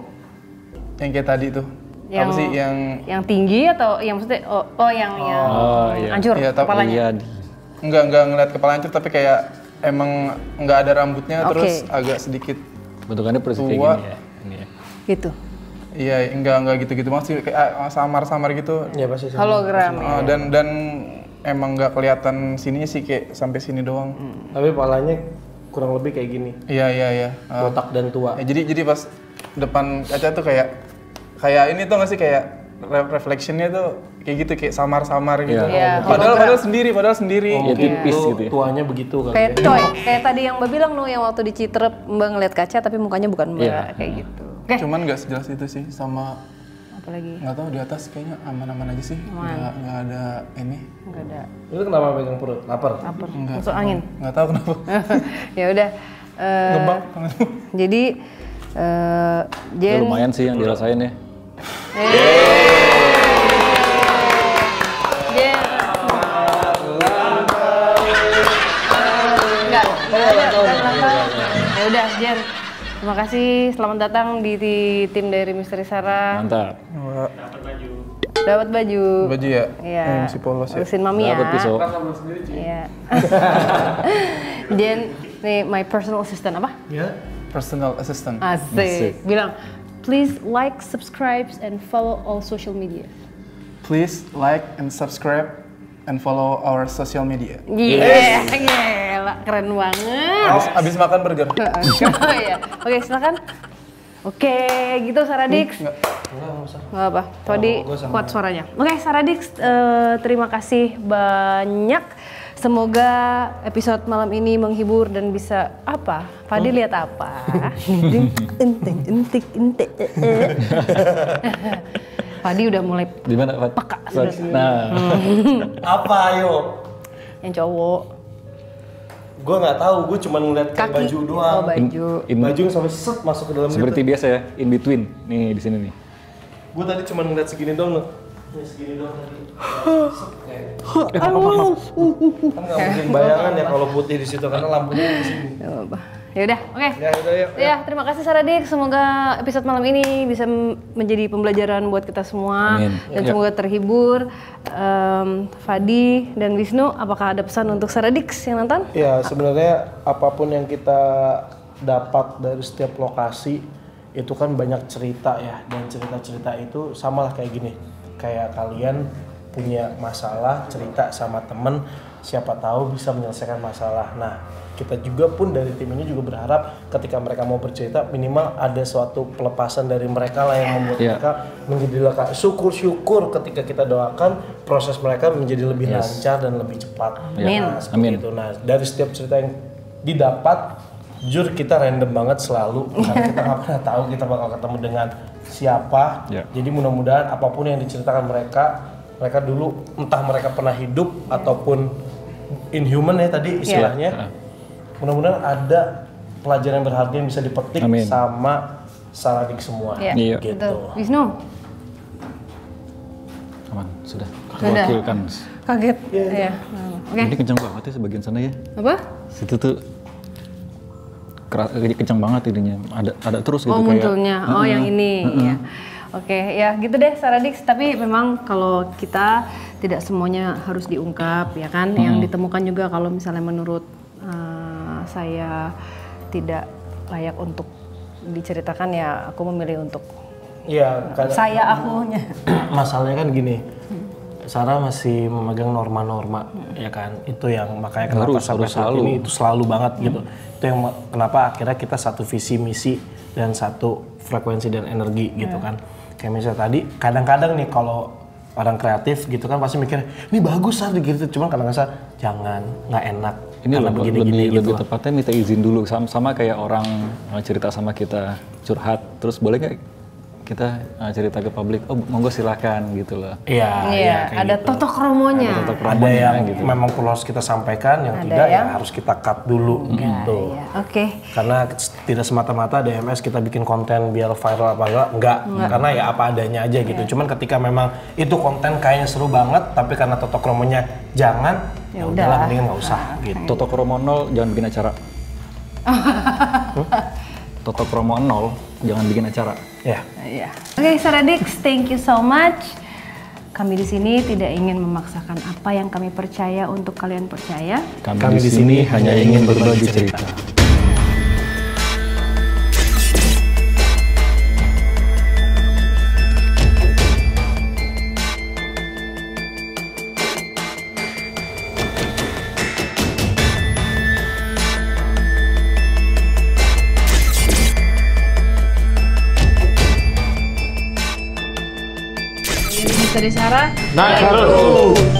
yang kayak tadi tuh. Yang, Apa sih yang tinggi atau yang maksudnya yang iya. hancur Iya, tapi- kepalanya? Iya. nggak ngeliat kepala hancur tapi kayak emang nggak ada rambutnya Oke. terus agak sedikit Bentukannya persis kayak Tua. gini ya. Ini ya. Gitu. iya nggak gitu masih kayak samar gitu. Iya pasti. Hologram. Ya. Dan emang nggak kelihatan sininya sih kayak sampai sini doang. Tapi palanya kurang lebih kayak gini. Iya. Botak dan tua. Ya, jadi pas depan kaca tuh kayak ini tuh nggak sih kayak reflectionnya tuh kayak gitu kayak samar gitu. Iya, Padahal sendiri. Iya, tipis Lu gitu ya. tuanya begitu kali Kayak ya. coy, kayak tadi yang Mbak bilang yang waktu di Citerep Mbak ngeliat kaca tapi mukanya bukan Mbak Iya. kayak gitu. Oke. Cuman nggak sejelas itu sih sama Apalagi nggak tahu di atas kayaknya aman-aman aja sih. Nggak ada ini. nggak ada Lu kenapa pegang perut? Lapar? apa? Masuk angin. Nggak tahu kenapa. Ya udah. Gebang. Jadi Ya, Jen lumayan sih yang dirasain ya. Jen nggak ada. Ya udah Jen. Terima kasih, selamat datang di tim dari Misteri Sarah. Mantap. Dapat baju. Baju ya? Iya. Masih polos ya? Urusin mami ya. Dapat pisau. Iya. Jen, nih my personal assistant apa? Ya. personal assistant. Asik. Bilang, please like, subscribe, and follow all social media. Please like and subscribe and follow our social media. Iya, gila, keren banget. Abis makan burger. Oh iya. Oke, silakan. Oke, gitu Saradix. Nggak apa, tadi kuat suaranya. Oke, Saradix, terima kasih banyak. Semoga episode malam ini menghibur dan bisa apa? Fadi lihat apa? Fadi udah mulai peka sudah. Nah, apa ayo? Yang cowok. Gue nggak tahu, gue cuma ngeliat kayak baju doang. Oh, baju. Baju yang sampai set masuk ke dalam. Seperti biasa ya, in between. Nih di sini nih. Gue tadi cuma ngeliat segini doang. Segini doang tadi. Kan nggak mungkin bayangan ya kalau putih di situ karena lampunya di sini. Ya udah, oke. Ya udah yuk. Ya, terima kasih Saradix. Semoga episode malam ini bisa menjadi pembelajaran buat kita semua. Amin. Dan semoga terhibur. Fadi dan Wisnu, apakah ada pesan untuk Saradix yang nonton? Ya, sebenarnya apapun yang kita dapat dari setiap lokasi itu kan banyak cerita ya, dan cerita-cerita itu samalah kayak gini. Kayak kalian punya masalah, cerita sama temen, siapa tahu bisa menyelesaikan masalah. Nah, kita juga pun dari tim ini juga berharap ketika mereka mau bercerita minimal ada suatu pelepasan dari mereka lah yang membuat mereka menjadi lega. Syukur-syukur ketika kita doakan proses mereka menjadi lebih lancar dan lebih cepat. Amin. Nah, seperti itu. Nah, dari setiap cerita yang didapat, jujur kita random banget selalu karena kita nggak pernah tahu kita bakal ketemu dengan siapa. Jadi mudah-mudahan apapun yang diceritakan mereka dulu entah mereka pernah hidup ataupun inhuman ya tadi istilahnya. Mudah-mudahan ada pelajaran yang berharga yang bisa dipetik sama Saradix semua. Iya. Gitu. Betul. Wisnu? Aman, sudah. Sudah. Wakilkan. Kaget. Iya. Oke. Ini kencang banget ya sebagian sana ya. Apa? Situ tuh kencang banget ininya. Ada terus gitu kayak. Munculnya. Oh, yang ini. Ya. Oke, ya gitu deh Saradix. Tapi memang kalau kita tidak semuanya harus diungkap, ya kan? Yang ditemukan juga kalau misalnya menurut saya tidak layak untuk diceritakan, ya aku memilih untuk akunya. Masalahnya kan gini, Sarah masih memegang norma-norma, ya kan? Itu yang makanya kenapa sampai saat ini itu selalu banget gitu. Itu yang kenapa akhirnya kita satu visi misi dan satu frekuensi dan energi gitu kan. Kayak misalnya tadi, kadang-kadang nih kalau orang kreatif gitu kan pasti mikir, ini bagus Sar gitu, cuman kadang-kadang jangan, nggak enak. Ini lebih tepatnya minta izin dulu, sama kayak orang cerita sama kita, curhat, terus boleh nggak kita cerita ke publik? Oh monggo silakan gitu loh. Iya, ada gitu. Totok romonya. Ada yang gitu. Memang perlu harus kita sampaikan, yang tidak ya harus kita cut dulu gitu. Oke. Karena tidak semata-mata DMS kita bikin konten biar viral apa enggak. Karena ya apa adanya aja gitu. Cuman ketika memang itu konten kayaknya seru banget, tapi karena totok romonya jangan, ya udahlah mendingan nggak usah gitu. Totok romo 0 jangan bikin acara. Totok romo 0 jangan bikin acara. Ya. Oke, Saradix, thank you so much. Kami di sini tidak ingin memaksakan apa yang kami percaya untuk kalian percaya. Kami di sini hanya ingin berbagi cerita. Dari Sarah. Naik terus.